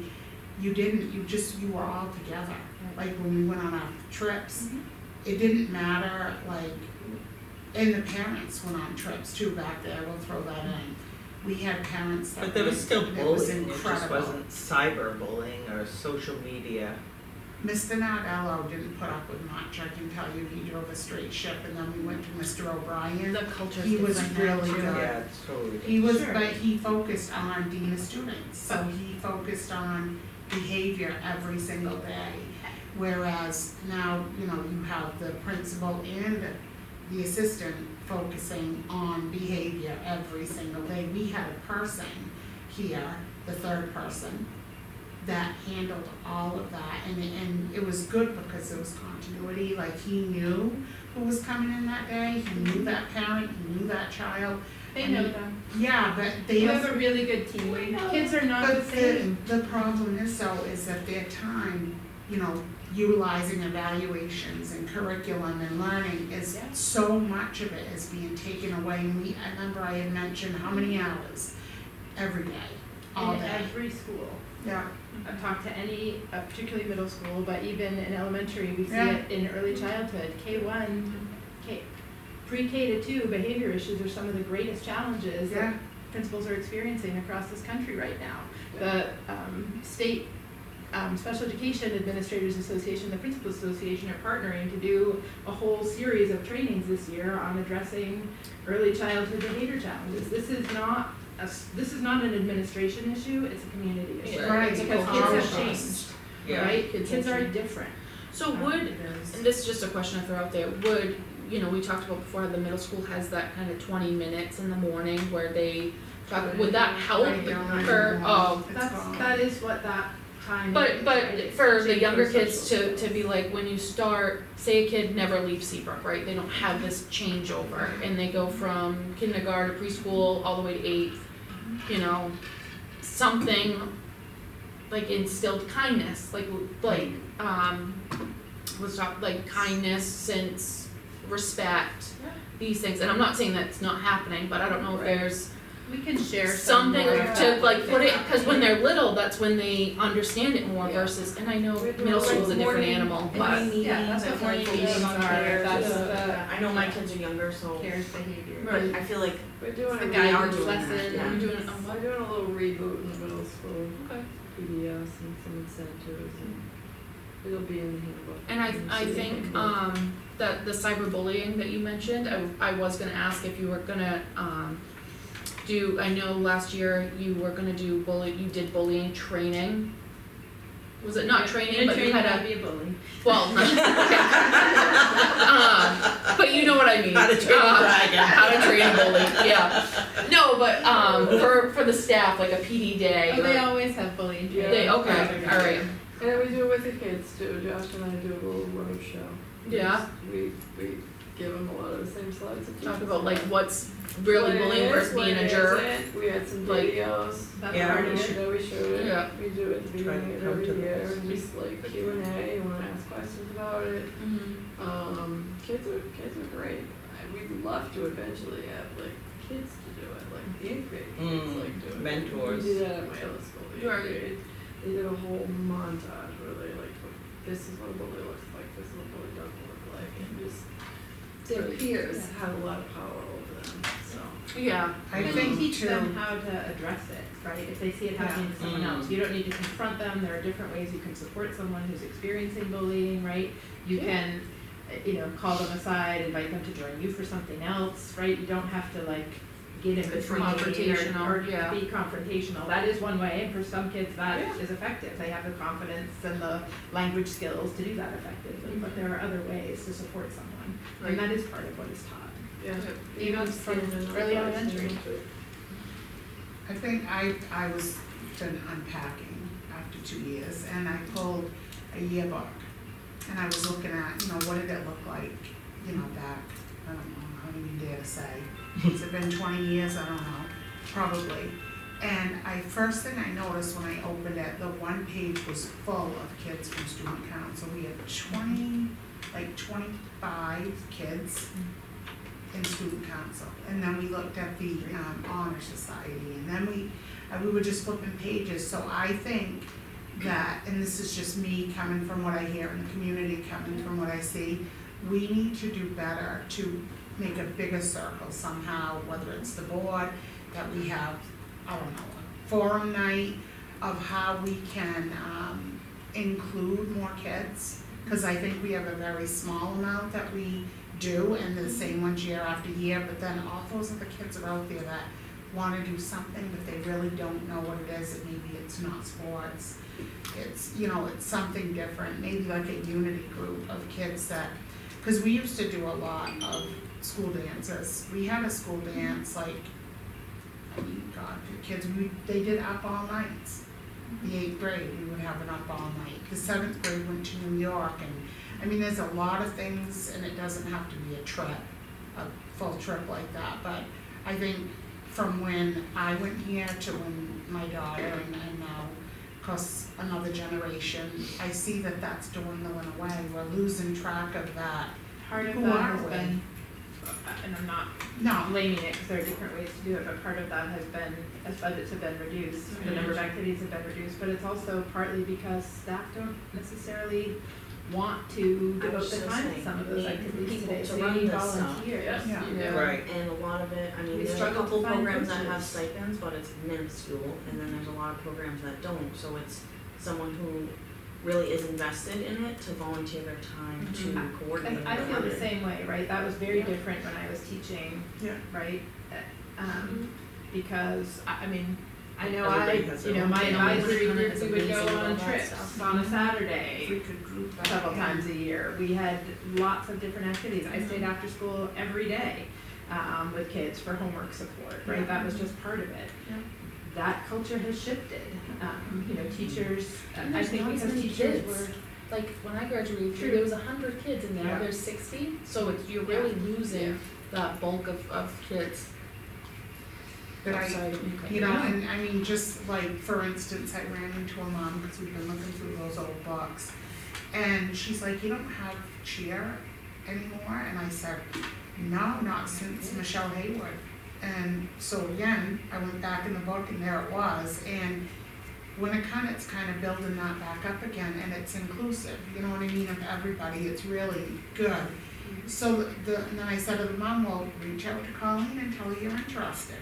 You didn't, you were all together. Like, when we went on our trips, it didn't matter, and the parents went on trips too back there, we'll throw that in. We had parents that but there was still it was bullying, it just incredible. wasn't cyberbullying or social media. Mr. Nardello didn't put up with much, I can tell you, he drove a straight ship, and then we went to Mr. O'Brien. The culture's He was different now, really too. good. Yeah, it's totally. He was, Sure. but he focused on dean of students, so he focused on behavior every single day. Whereas now, you have the principal and the assistant focusing on behavior every single day. We had a person here, the third person, that handled all of that, and it was good because there was continuity, he knew who was coming in that day, he knew that parent, he knew that child. They And know he- them. Yeah, but they. You have a really good team. Kids are not the But same. the problem is that their time, utilizing evaluations and curriculum and learning is, Yeah. so much of it is being taken away. And I remember I had mentioned how many hours every day, all In day. every school. Yeah, I've talked to any, particularly middle school, but even in elementary, we see Yeah. it in early childhood, K1, pre-K to 2, behavior issues are some of the greatest challenges yeah, that principals are experiencing across this country right now. The state Special Education Administrators Association, the Principal Association are partnering to do a whole series of trainings this year on addressing early childhood behavior challenges. This is not an administration issue, it's a community issue. right, Because all kids of have us. changed, Yeah. right? Kids Kids have are changed. different. So would, and this is just a question I throw out there, would, we talked about before, the middle school has that kind of 20 minutes in the morning where they talk, would that help Right, yeah, for, It's gone. That is what that time but, is, but right? It's for the changed younger from kids social to be like, when you start, say a kid never leaves Seabrook, right? They don't have this changeover, and they go from kindergarten to preschool all the way to 8th, something instilled kindness, let's talk kindness, sense, respect, Yeah. these things, and I'm not saying that's not happening, but I don't know if there's We can share some something more to of that. put it, cause when they're little, that's when they understand it more Yeah. versus, and I know We're doing middle school's a different morning- animal, Morning but. meetings, Yeah, that's what and morning focus meetings on are. care, That's just- the- I know my kids are younger, so, Cares behavior. but I feel like We're doing a a guidance guidance lesson. lesson, Yeah. We're doing a we're doing a little reboot in the middle school. Okay. PDS and some incentives, and it'll be in the handbook. And I City think, handbook. that the cyberbullying that you mentioned, I was gonna ask if you were gonna, I know last year you were gonna do you did bullying training. Was it not training, but you had to a, be a bully. well, not, but you know what I mean. How to train a dragon. How to train a bully, yeah. No, but, for the staff, like a PD day Oh, they or, always have bullying training. they, okay, alright, And we do it with the kids too, Josh and I do a little road show. yeah. We give them a lot of the same slides. that Talk you about like said. what's really What it bullying is, versus what being a it jerk. isn't. We had some Like- videos. That's Yeah. part of Years it. ago we showed it. Yeah. We do it at the Try beginning to of come every to year, those. and just like Q&A, you wanna ask questions about it. Kids are great. We'd love to eventually have like kids to do it, like the eighth grade kids like do it. mentors. We did that at my other school, the Right. eighth grade. They did a whole montage where they like, this is what a bully looks like, this is what a bully doesn't look like, and just their peers have a lot of power over them, so. Yeah, I And think you teach too, them how to address it, right? If they see it happening to someone else, you don't need to confront them. There are different ways you can support someone who's experiencing bullying, right? You can, call them aside, invite them to join you for something else, right? You don't have to like get in between Confrontational, or yeah. be confrontational. That is one way, and for some kids that is effective. They have the confidence and the language skills to do that effectively, but there are other ways to support someone, Right. and that is part of what is taught. Yeah. Even from early elementary. I think I was been unpacking after 2 years, and I pulled a yearbook, and I was looking at, what did it look like, back, I don't know, I don't even dare to say. Has it been 20 years? I don't know, probably. And first thing I noticed when I opened it, the one page was full of kids from student council. We had 25 kids in student council. And then we looked at the honor society, and then we were just flipping pages. So I think that, and this is just me coming from what I hear in the community, coming from what I see, we need to do better to make a bigger circle somehow, whether it's the board, that we have, I don't know, a forum night of how we can include more kids. Cause I think we have a very small amount that we do, and the same ones year after year, but then all those other kids are out there that wanna do something, but they really don't know what it is, and maybe it's not sports. It's, it's something different, maybe like a unity group of kids that, cause we used to do a lot of school dances. We had a school dance, like, I mean, God, the kids, they did up all nights. The 8th grade, we would have an up all night. The 7th grade went to New York, and, I mean, there's a lot of things, and it doesn't have to be a full trip like that, but I think from when I went here to when my daughter and now, cause another generation, I see that that's dwindling away. We're losing track of that. Part of Who that are has we? been, and I'm not No, blaming it because there are different ways to do it, but part of that has been, as budgets have been reduced, the number of activities have been reduced, but it's also partly because staff don't necessarily want to I devote was the just time to saying, some of we those need activities people today, to so run you need this stuff. volunteers. Yeah. Right. And a lot of it, I mean, We there's a struggle to couple find programs that have coaches. stipends, but it's minuscule, and then there's a lot of programs that don't, so it's someone who really is invested in it to volunteer their time to coordinate. And I feel around the it. same way, right, that was very different when I was teaching, Yeah. right? Because, I mean, I know Everybody has their own my thing. advisory Kinda group, is we would go amazing on about that trips stuff. on a Saturday, If we could group that. several times a year. We had lots of different activities. I stayed after school every day with kids for homework support, right? That was just part of it. Yeah. That culture has shifted. Teachers, And I there's think not as because many teachers kids. were. Like when I graduated, True. there was 100 kids, and now Yeah. there's 60. So you're really losing that bulk of kids. but outside of and I mean, just like, for instance, I ran into a mom, because we've been looking through those old books, and she's like, you don't have cheer anymore? And I said, no, not since Michelle Hayward. And so again, I went back in the book, and there it was, and when it's kind of building that back up again, and it's inclusive, you know what I mean, of everybody, it's really good. So and then I said to the mom, well, reach out to Colleen and tell her you're interested.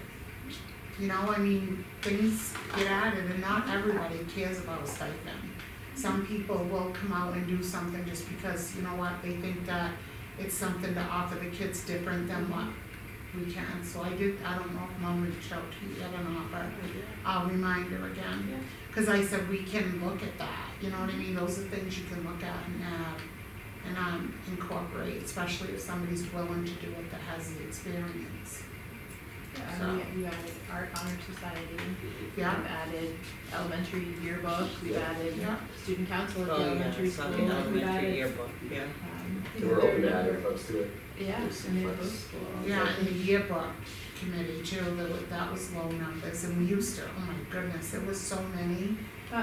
you know, I mean, things get added and not everybody cares about a stipend. Some people will come out and do something just because, you know what, they think that it's something to offer the kids different than what we can. So I don't know if Mom reached out to you yet or not, but I'll remind her again. Cause I said we can look at that, you know what I mean, those are things you can look at and add and incorporate, especially if somebody's willing to do it that has the experience. Yeah, we added Art Honor Society, Yeah. we've added elementary yearbook, we've added Yeah. student council at the Oh, yeah, elementary school, something we've elementary added, yearbook, yeah. And we're open to adding clubs to it. Yeah, There's and some it flex. was cool. Yeah, and the yearbook committee too, that was low numbers, and we used to, oh my goodness, there was so many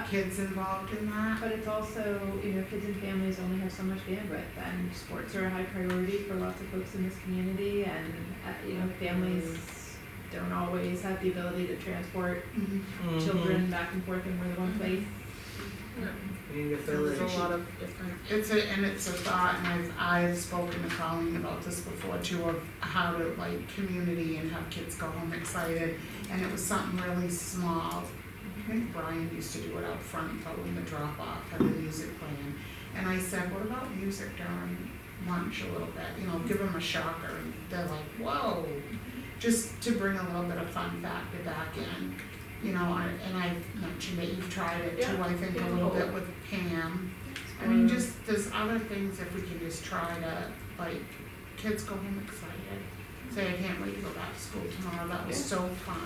kids involved in that. But it's also, you know, kids and families only have so much bandwidth, and sports are a high priority for lots of folks in this community, and, you know, families don't always have the ability to transport Mhm. children back and forth in more than one place. There's a lot of different. It's a thought, and I've spoken to Colleen about this before too, of how to like community and have kids go home excited, and it was something really small. I think Brian used to do it out front, following the drop off, had the music playing, and I said, what about music during lunch a little bit, you know, give them a shocker, and they're like, whoa, just to bring a little bit of fun factor back in. You know, and I've mentioned that you've tried it too, I think a little bit with Pam. I mean, just, there's other things if we can just try to, like, kids go home excited. Say, I can't wait to go back to school tomorrow, that was so fun,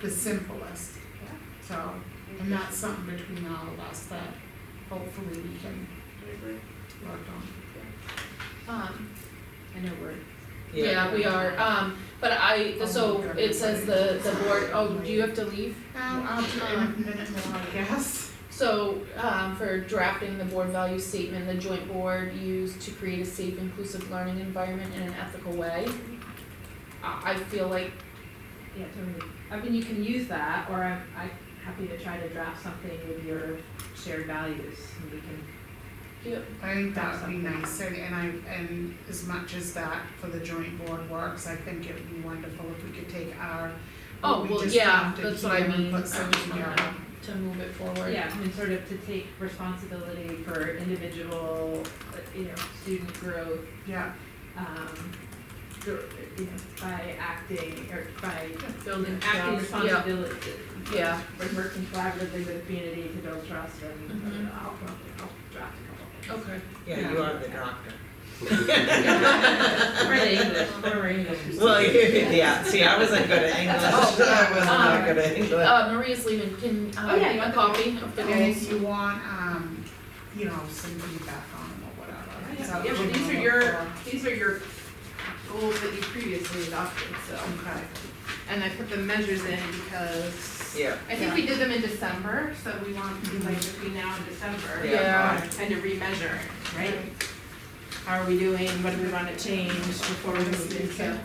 the simplest. So, and that's something between all of us that hopefully we can work on. I know we're, Yeah, we are, but so it says the board, do you have to leave? I'll do it in a minute more, I guess. So, for drafting the board value statement, the joint board used to create a safe, inclusive learning environment in an ethical way. I feel like, yeah, totally. I mean, you can use that, or I'm happy to try to draft something with your shared values, and we can. I think that would be nice, and as much as that for the joint board works, I think it would be wonderful if we could take our, what we just drafted that's what I here and mean, I put just something wanted together. to move it forward. Yeah, and sort of to take responsibility for individual, student growth, Yeah, by acting, or by Building acting trust, responsibility. Yeah. By working collaboratively with the community to build trust, and Mhm. I'll draft a couple things. Okay. Yeah, you are the doctor. Right, English, former English. Well, yeah, see, I wasn't good at English, Oh, yeah. I was not good at English. Maria's leaving, can, Oh, yeah, you a want copy of the and if goals? you want, some feedback on them or whatever. Yeah, so but we these can are look these are your goals that you previously adopted, so. for- Okay. And I put the measures in because Yeah, I think we did them in December, so we want to do like between now and December. Yeah. Kind of remeasure, right? How are we doing, what do we want to change before we move into?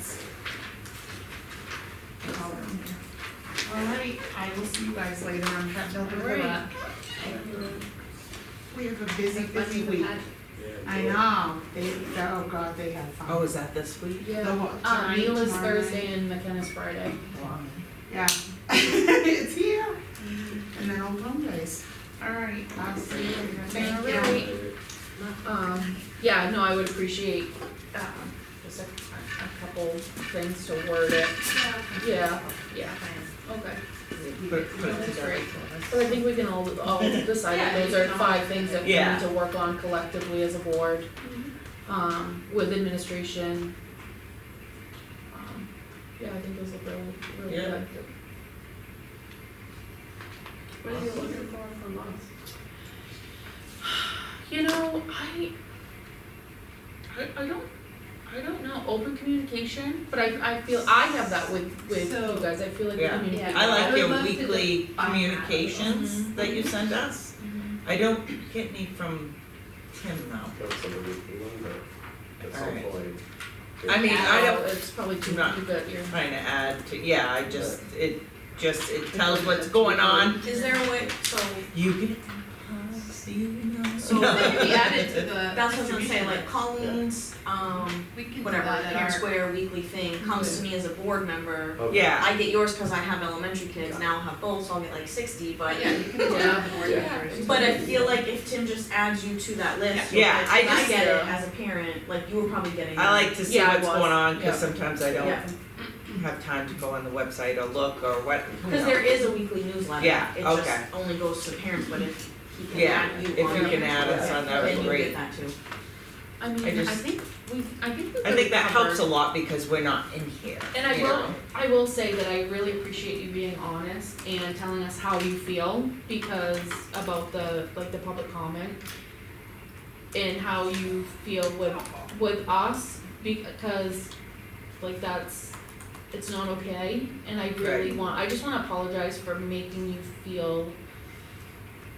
All right, I will see you guys later, I'm heading over to that. We have a busy week. I know, oh God, they have fun. oh, is that this week? Yeah, The what, tonight, Neil is tomorrow night? Thursday and McKenna's Friday. Yeah, it's here. And then Old Home Days. All right, I'll see you later. Thank you. Alright. Yeah, no, I would appreciate, just a couple things to word it. Yeah, okay. That's great. But I think we can all decide that those are 5 things that we Yeah. need to work on collectively as a board, with administration. Yeah, I think those look really Yeah. good. What are you looking for from us? You know, I don't know, open communication, but I feel I have that with So- you guys, I feel like we Yeah. communicate. I like I would your love to weekly define that. communications that you send us. Mhm. I don't get any from Tim though. Don't some of these people, but at some Alright. point. I mean, I don't, It's probably too Not- good here. trying to add to, yeah, it tells what's going on. Is there a way, so You can See you now. So They can be added to the. that's what I was gonna say, distribution like list. Colleen's, We can do whatever, that at Parent our. Square weekly thing comes to me as a board member. Okay. Yeah, I get yours cause I have elementary kids, now I'll have both, so I'll get like 60, but. Yeah, you can do Yeah. the board Yeah. members. But I feel like if Tim just adds you to that list, Yeah, you'll get- I and just- get it yeah. as a parent, like you were probably getting that. I like to see Yeah, I what's was. going on, Yeah. cause sometimes I don't Yeah, have time to go on the website or look or what, you cause know. there is a weekly newsletter. Yeah, It okay. just only goes to parents, but if he can Yeah, add you if on you there, can add us on that, would then be you great. get that too. I mean, I I just- think we've I think that helps a covered- lot because we're not in here, And I you will, know. I will say that I really appreciate you being honest and telling us how you feel because about the, like, the public comment and how you feel with us, because, like, it's not okay, and I really Right. I just wanna apologize for making you feel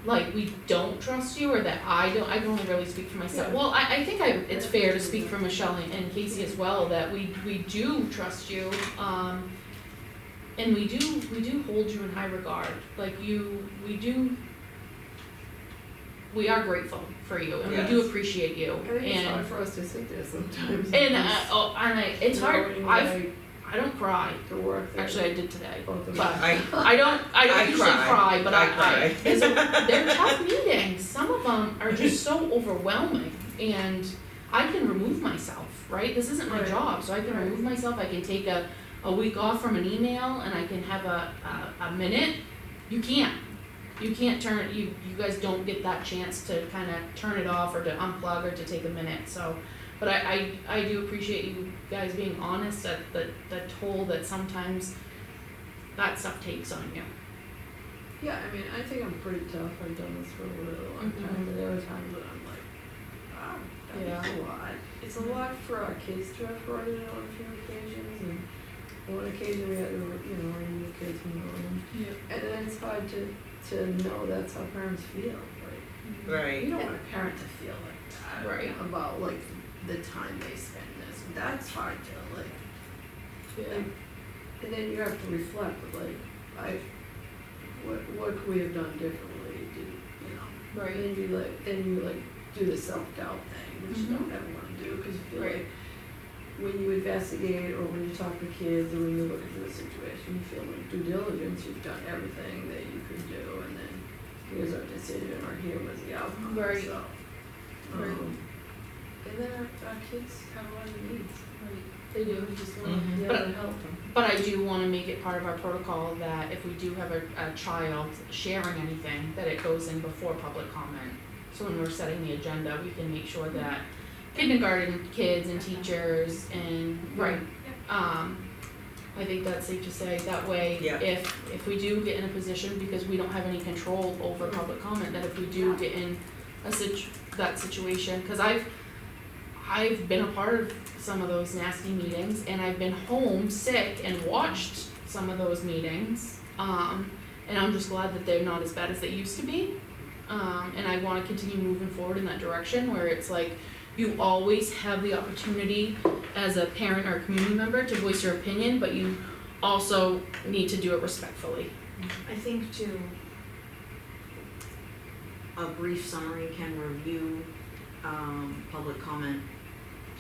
like we don't trust you, or that I can only really speak for myself. Yeah. Well, I think it's fair to speak for Michelle and Casey as well, that we do trust you, and we do hold you in high regard, like we are grateful for you, and we do Yes. appreciate you, I think it's hard and, for us to sit there sometimes. it's hard, Knowing, I like, don't cry, the work that actually I did today, both of but us- I don't usually cry, but I I cry. they're tough meetings, some of them are just so overwhelming, and I can remove myself, right? This isn't my Right. job, so I can remove myself, I can take a week off from an email, and I can have a minute. You can't turn, you guys don't get that chance to kinda turn it off, or to unplug, or to take a minute, so. But I do appreciate you guys being honest at the toll that sometimes that stuff takes on you. Yeah, I mean, I think I'm pretty tough, I've done this for a really long time, but there are times that I'm like, wow, that's a lot. It's a lot for our kids to have brought it on a few occasions, and one occasion we had to, remove the kids from the room. Yeah. And then it's hard to know that's how parents feel, like, Right. you don't want a parent to feel like that. Right. About, like, the time they spend this, that's hard to, like, Yeah. and then you have to reflect, like, what could we have done differently, Right. and then you do the self-doubt thing, which you Mhm. don't ever wanna do, cause you feel Right. like, when you investigate, or when you talk to kids, or when you look into the situation, you feel like due diligence, you've done everything that you could do, and then here's our decision, or here was the outcome, Right. so. Right. And then our kids have a lot of needs, They do, we just want Mhm. you But- have to help them. But I do wanna make it part of our protocol that if we do have a child sharing anything, that it goes in before public comment. So when we're setting the agenda, we can make sure that kindergarten kids and teachers and, right, I think that's safe to say, that way, Yeah. if we do get in a position, because we don't have any control over public comment, that if we do get in that situation, cause I've been a part of some of those nasty meetings, and I've been home sick and watched some of those meetings, and I'm just glad that they're not as bad as they used to be. And I wanna continue moving forward in that direction, where it's like, you always have the opportunity as a parent or a community member to voice your opinion, but you also need to do it respectfully. I think too, a brief summary can review, public comment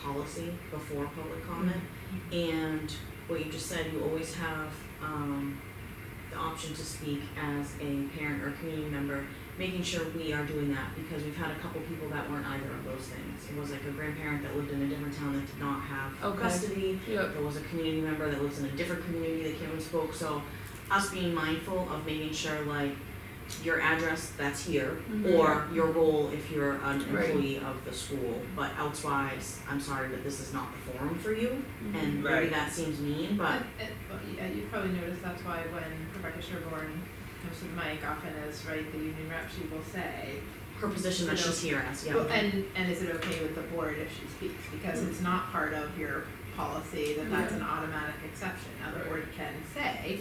policy before public comment. And what you just said, you always have, the option to speak as a parent or community member, making sure we are doing that, because we've had a couple people that weren't either of those things. It was like a grandparent that lived in a different town that did not have Okay. custody. Yep. There was a community member that lives in a different community that came and spoke, so us being mindful of making sure like your address, that's here, Mhm. or your role if you're an Right. employee of the school, but elsewise, I'm sorry, but this is not the forum for you, and maybe Right. that seems mean, but Well, yeah, you've probably noticed that's why when Rebecca Sherborne comes to the mic, often as, right, the union rep, she will say, her position that You know, she's here as, yeah. well, and is it okay with the board if she speaks? Because it's not part of your policy that that's an automatic exception. Now, the board can say,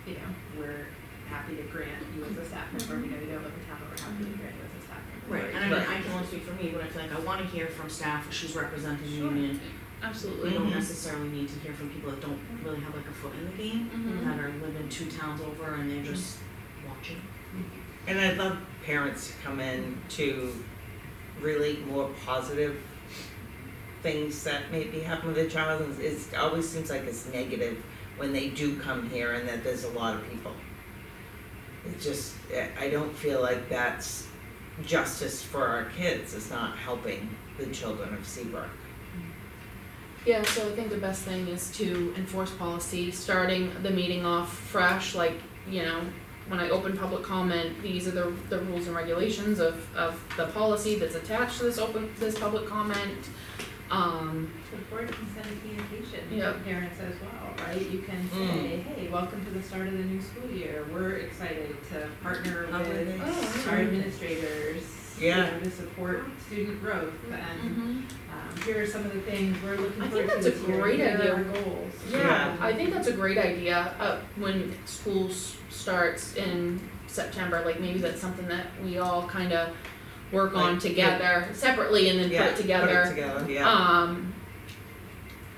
Yeah. we're happy to grant you as a staff member, you don't live in town, but we're happy to grant you as a staff member. Right, and I mean, I can only speak for me, but I feel like I wanna hear from staff, she's representing the Sure. union. Absolutely. We don't Mhm. necessarily need to hear from people that don't really have like a foot in the game, Mhm. that are living 2 towns over and they're just watching. And I'd love parents to come in to relate more positive things that maybe happen with their child. It always seems like it's negative when they do come here and that there's a lot of people. It just, I don't feel like that's justice for our kids. It's not helping the children of Seabrook. Yeah, so I think the best thing is to enforce policy, starting the meeting off fresh, like, you know, when I open public comment, these are the rules and regulations of the policy that's attached to this public comment. The board can send a communication Yep. to parents as well, right? You can say, hey, welcome to the start of the new school year. We're excited to partner with our administrators, you Yeah. know, to support student growth. And Mhm. here are some of the things we're looking I forward think to that's a this year. great Here are idea. our goals. Yeah, I think that's a great idea, when school starts in September, like maybe that's something that we all kinda work on Like, together, separately and then Yeah, put it together. Put it together, yeah.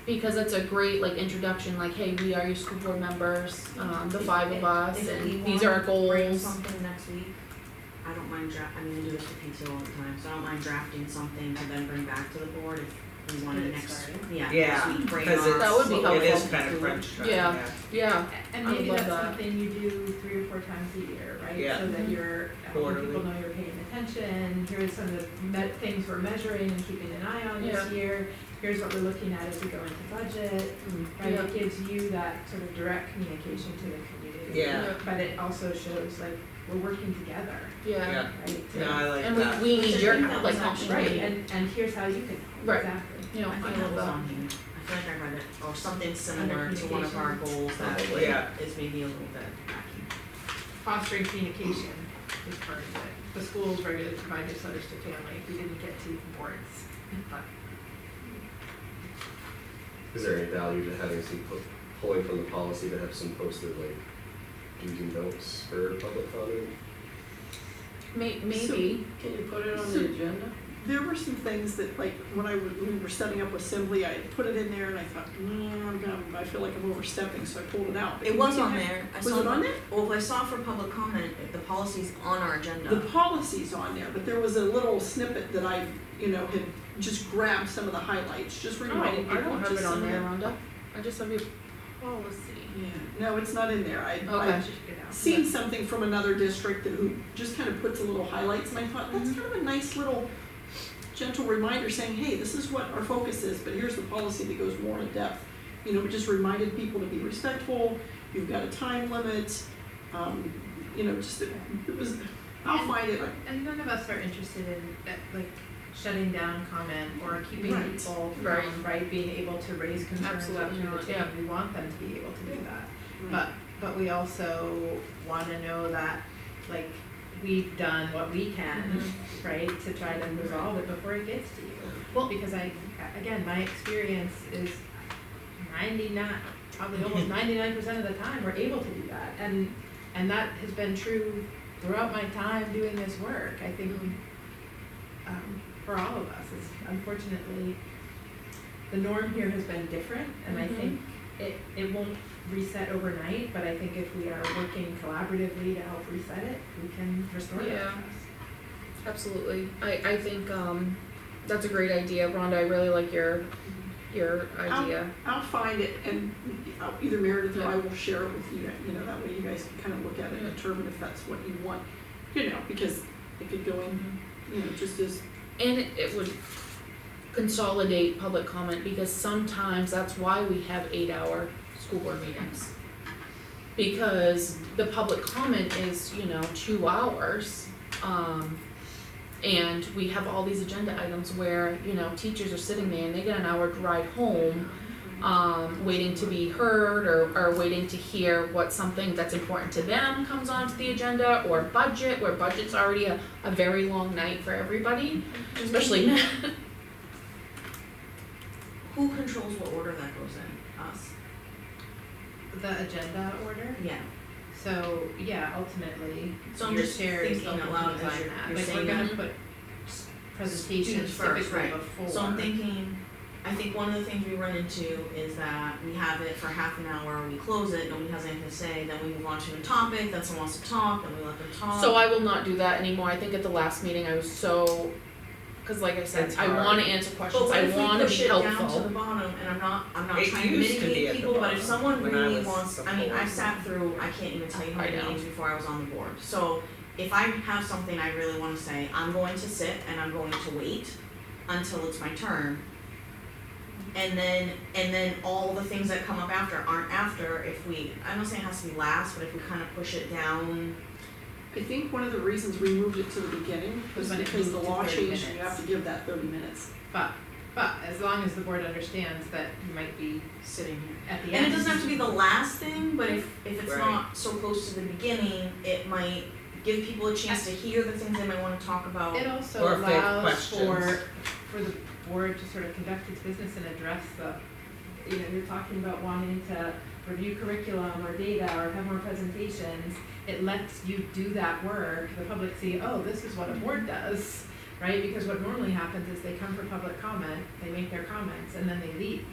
Because it's a great like introduction, like, hey, we are your school board members, the five of us, If we and these are our wanna bring goals. something next week, I don't mind I mean, I do this with PTO all the time, so I don't mind drafting something to then bring back to the board if we wanna Get it next, started. yeah, Yeah, next week bring because our. That would be it is helpful. kind of crunch time, Yeah. Yeah, And I would maybe love that's that. something you do 3 or 4 times a year, right? Yeah. So that you're, Quarterly. people know you're paying attention, here's some of the things we're measuring and keeping an eye on this Yeah. year. Here's what we're looking at as we go into budget, right? Yeah. It gives you that sort of direct communication to the community. Yeah. But it also shows like, we're working together, yeah. right? No, I like And that. we need your, Right. like, Right, and here's how you can, Right. exactly. you know, I I think that love was that. on here, I feel like I read it, or something similar to one of our goals that Probably. Yeah. is maybe a little bit lacking. Fostering communication is part of it. The schools regularly provide newsletters to families, we didn't get to boards, but Is there any value to having some pulling from the policy to have some posted like do's and don'ts for public comment? Maybe, Can you put it on the agenda? There were some things that, like, when we were setting up assembly, I put it in there and I thought, I feel like I'm overstepping, so I pulled it out. But It was we on had- there, I Was saw it on the- there? Well, I saw for public comment, the policy's on our The agenda. policy's on there, but there was a little snippet that I, had just grabbed some of the highlights, just oh, reminding people. I don't have just it on some of there, the- Rhonda, I just have your policy. Yeah, no, it's not in there. Okay. I've check it out. seen something from another district that who just kind of puts a little highlights, and I thought, that's Mhm. kind of a nice little gentle reminder saying, hey, this is what our focus is, but here's the policy that goes more in depth. It just reminded people to be respectful, you've got a time limit, just, it was, I'll find it. And none of us are interested in like shutting down comment or keeping Right. people Right. from, right, being able to raise concerns up Absolutely to the not, team. yeah. We want them to be able to do that. But we also wanna know that, like, we've done what we can, right, to try to resolve it before it gets to you. Well, because again, my experience is 99, probably almost 99% of the time, we're able to do that. And that has been true throughout my time doing this work. I think, for all of us, is unfortunately, the norm here has been different, and I think it won't reset overnight, but I think if we are working collaboratively to help reset it, we can restore that Yeah. trust. Absolutely, I think, that's a great idea, Rhonda, I really like your idea. I'll find it, and either Meredith or I will share it with you, that way you guys can kind of look at it and determine if that's what you want, because it could go in, just as. And it would consolidate public comment, because sometimes that's why we have 8-hour school board meetings. Because the public comment is, 2 hours, and we have all these agenda items where, teachers are sitting there and they get an hour ride home, waiting to be heard or waiting to hear what something that's important to them comes onto the agenda, or budget, where budget's already a very long night for everybody, especially now. Who controls what order that goes in? Us? The agenda order, Yeah. so, yeah, ultimately, So I'm your just chair is the thinking one out who loud as design you're that, like, we're saying gonna that. put presentations Students first, typically right. before. So I'm thinking, I think one of the things we run into is that we have it for half an hour, we close it, nobody has anything to say, then we move on to a topic, then someone wants to talk, then we let them talk. So I will not do that anymore. I think at the last meeting I was so, cause like I said, It's I hard. wanna answer But questions, what I if we wanna push be it down to helpful. the bottom, and I'm not It trying to used to be mitigate at the people, but if bottom someone when I really was wants, I mean, before. I've sat through, I can't even tell you how I many know. meetings before I was on the board. So if I have something I really wanna say, I'm going to sit and I'm going to wait until it's my turn. And then all the things that come up after aren't after if we, I'm not saying it has to be last, but if we kind of push it down. I think one of the reasons we moved it to the beginning was When it because the moved to law 30 changed and you minutes. have to give that 30 minutes. But as long as the board understands that you might be Sitting here. at the And end. it doesn't have to be the last thing, but if it's Right. not so close to the beginning, it might give people a chance to hear the things they might wanna talk about. It also Or if they have allows for questions. the board to sort of conduct its business and address the, you're talking about wanting to review curriculum or data or have more presentations. It lets you do that work, the public see, oh, this is what a board does, right? Because what normally happens is they come for public comment, they make their comments, and then they leave,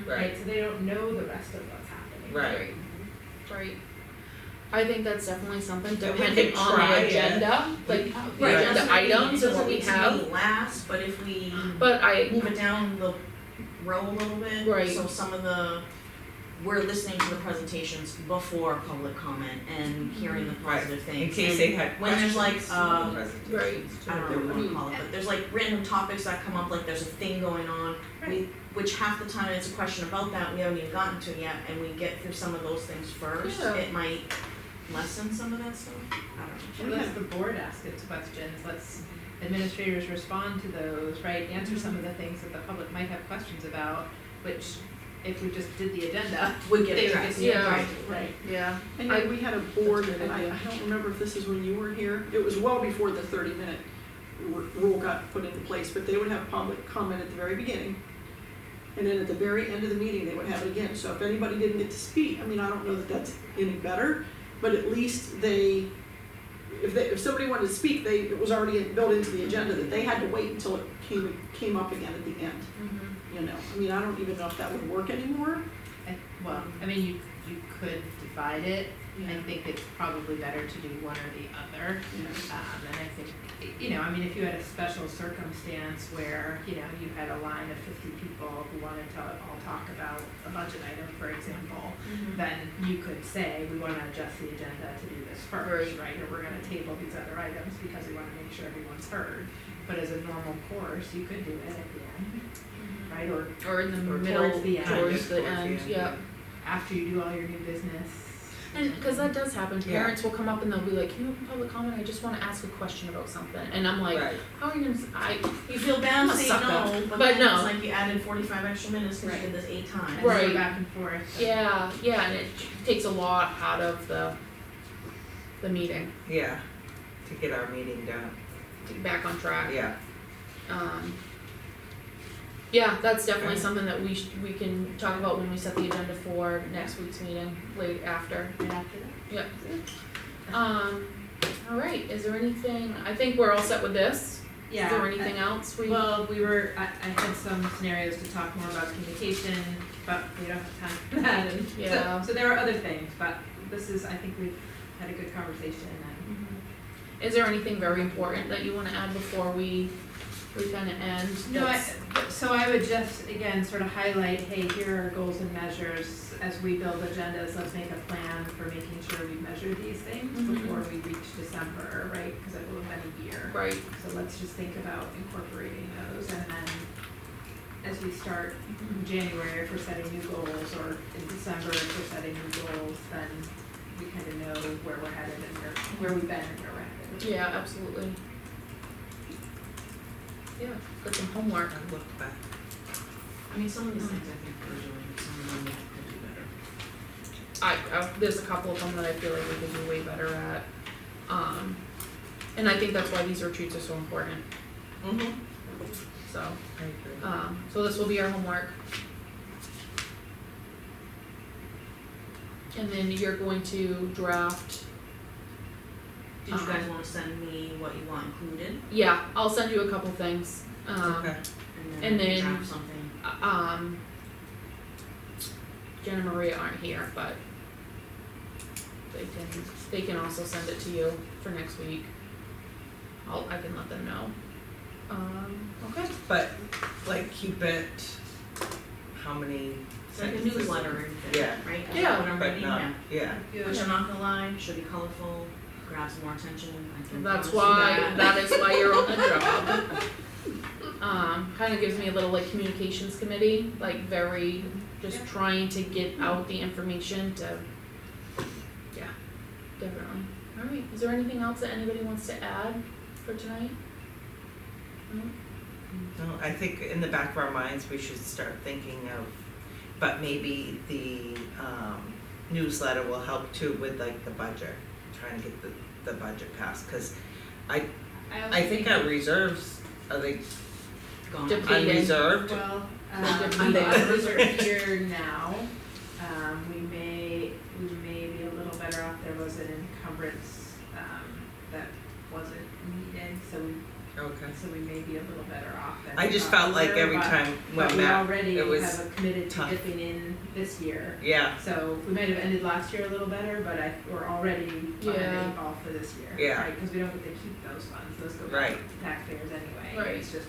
right? So they don't know the rest of what's happening. Right. Right. I think that's definitely something Then we depending could on try the it. agenda, like the Right, agenda that's what I mean. items and what we It doesn't need to have. be last, but if we But I, move it down the row a little bit. Right. So some of the, we're listening to the presentations before public comment and hearing the positive In things. case And they had when there's like, questions on the right. presentations too. I don't know what to call it, but there's like random topics that come up, like there's a thing going on. Which half the time it's a question about that we haven't even gotten to yet, and we get through some of those things first, Yeah. it might lessen some of that stuff. I don't know. And lets the board ask its questions, lets administrators respond to those, right? Answer some of the things that the public might have questions about, which if we just did the agenda, Would get they would get addressed. the Yeah. address, right? Yeah. And I- we had a board, that's a good and I idea. don't remember if this is when you were here, it was well before the 30-minute rule got put into place, but they would have public comment at the very beginning. And then at the very end of the meeting, they would have it again, so if anybody didn't get to speak, I mean, I don't know that that's any better, but at least if somebody wanted to speak, it was already built into the agenda that they had to wait until it came up again at the end, you know? I mean, I don't even know if that would work anymore. Well, I mean, you could divide it, I think it's probably better to do one or the other. And I think, you know, I mean, if you had a special circumstance where, you know, you had a line of 50 people who wanted to all talk about a budget item, for example, then you could say, we wanna adjust the agenda to do this first, right? Or we're gonna table these other items because we wanna make sure everyone's heard. But as a normal course, you could do it at the end, right? Or in the Or middle, towards the end. towards the Towards the end, end, yeah. after you do all your new business. And, cause that does happen, Yeah. parents will come up and they'll be like, can you open public comment, I just wanna ask a question about something, and I'm like, Right. how are you gonna, You feel I'm bad a saying sucker. no, but But then no. it's like you added 45 extra minutes because Right. you did this 8 times. And Right. go back and forth. yeah, and it takes a lot out of the meeting, Yeah, to get our meeting done, to get back on track. yeah. Yeah, that's definitely Okay. something that we can talk about when we set the agenda for next week's meeting, late after. Right after that. Yep. Alright, is there anything, I think we're all set with this, Yeah. is there anything else we? Well, I had some scenarios to talk more about communication, but we don't have time for that, and Yeah. so there are other things, but this is, I think we've had a good conversation, and Is there anything very important that you wanna add before we kinda end? no, That's- so I would just, again, sort of highlight, hey, here are goals and measures, as we build agendas, let's make a plan for making sure we measure these things Mhm. before we reach December, right, cause it will have been a year. Right, So let's just think about incorporating those, and then as we start in January, if we're setting new goals, or in December, if we're setting new goals, then we kind of know where we're headed and where we've been and where we're headed. yeah, absolutely. Yeah, got some homework. I looked back. I mean, some of these things I think we're doing, some of them we could do better. There's a couple of them that I feel like we could do way better at. And I think that's why these retreats are so important, so, I agree. so this will be our homework. And then you're going to draft, Did you guys wanna send me what you want included? yeah, I'll send you a couple things, Okay, And And then then- draft something. Jen and Maria aren't here, but they can also send it to you for next week. I can let them know. Okay. But like keep it, how many It's like a sentences? newsletter and thing, Yeah. right? That's Yeah. what I'm But reading, not, yeah. yeah, Which I'm not gonna lie, should be colorful, grab some more attention, I can That's promise you why, that is why you're on the job. Kinda gives me a little like communications committee, like very, just trying to get out the information to, yeah, definitely. Alright, is there anything else that anybody wants to add for tonight? No? no, I think in the back of our minds, we should start thinking of, but maybe the, newsletter will help too with like the budget, trying to get the budget passed, cause I think our reserves, are they Gone. Depleted. unreserved? Well, Depleted. those are here now. We may be a little better off. There was an encumbrance, that wasn't needed, so Okay. we may be a little better off than I we just thought felt we like were, every but- time But when we Matt, already it was have committed to tough. dipping in this year. Yeah, So we might have ended last year a little better, but we're already on Yeah. an 8 ball for this year. Yeah. Right, because we don't get to keep those funds, those go Right. back to taxpayers anyway. Right. It's just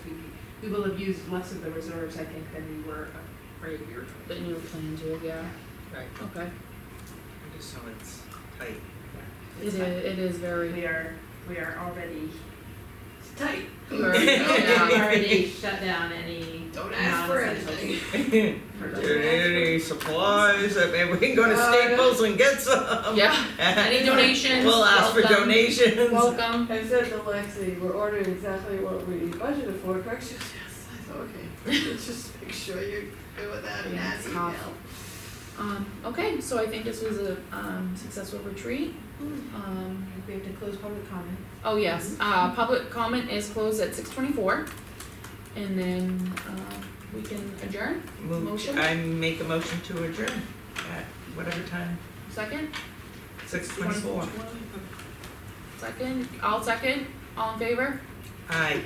we will have used less of the reserves, I think, than we were afraid we were going to. That you were planning to, yeah, right, okay. I just know it's tight. It is very, We are already tight. Very, We've yeah. already shut down any Don't ask for non-essential anything. Any supplies, that maybe we can go to Staples and get some. yeah, any donations, We'll ask for welcome. donations. Welcome. I said to Lexi, we're ordering exactly what we budgeted for, correct? She goes, yes. I said, okay, let's just make sure you're good with that and Yeah, that it's email. tough. Okay, so I think this was a, successful retreat. We have to close public comment. Oh yes, public comment is closed at 6:24. And then, we can adjourn, Motion? I make a motion to adjourn at whatever time, second, 6:24. second, all in favor? Aye.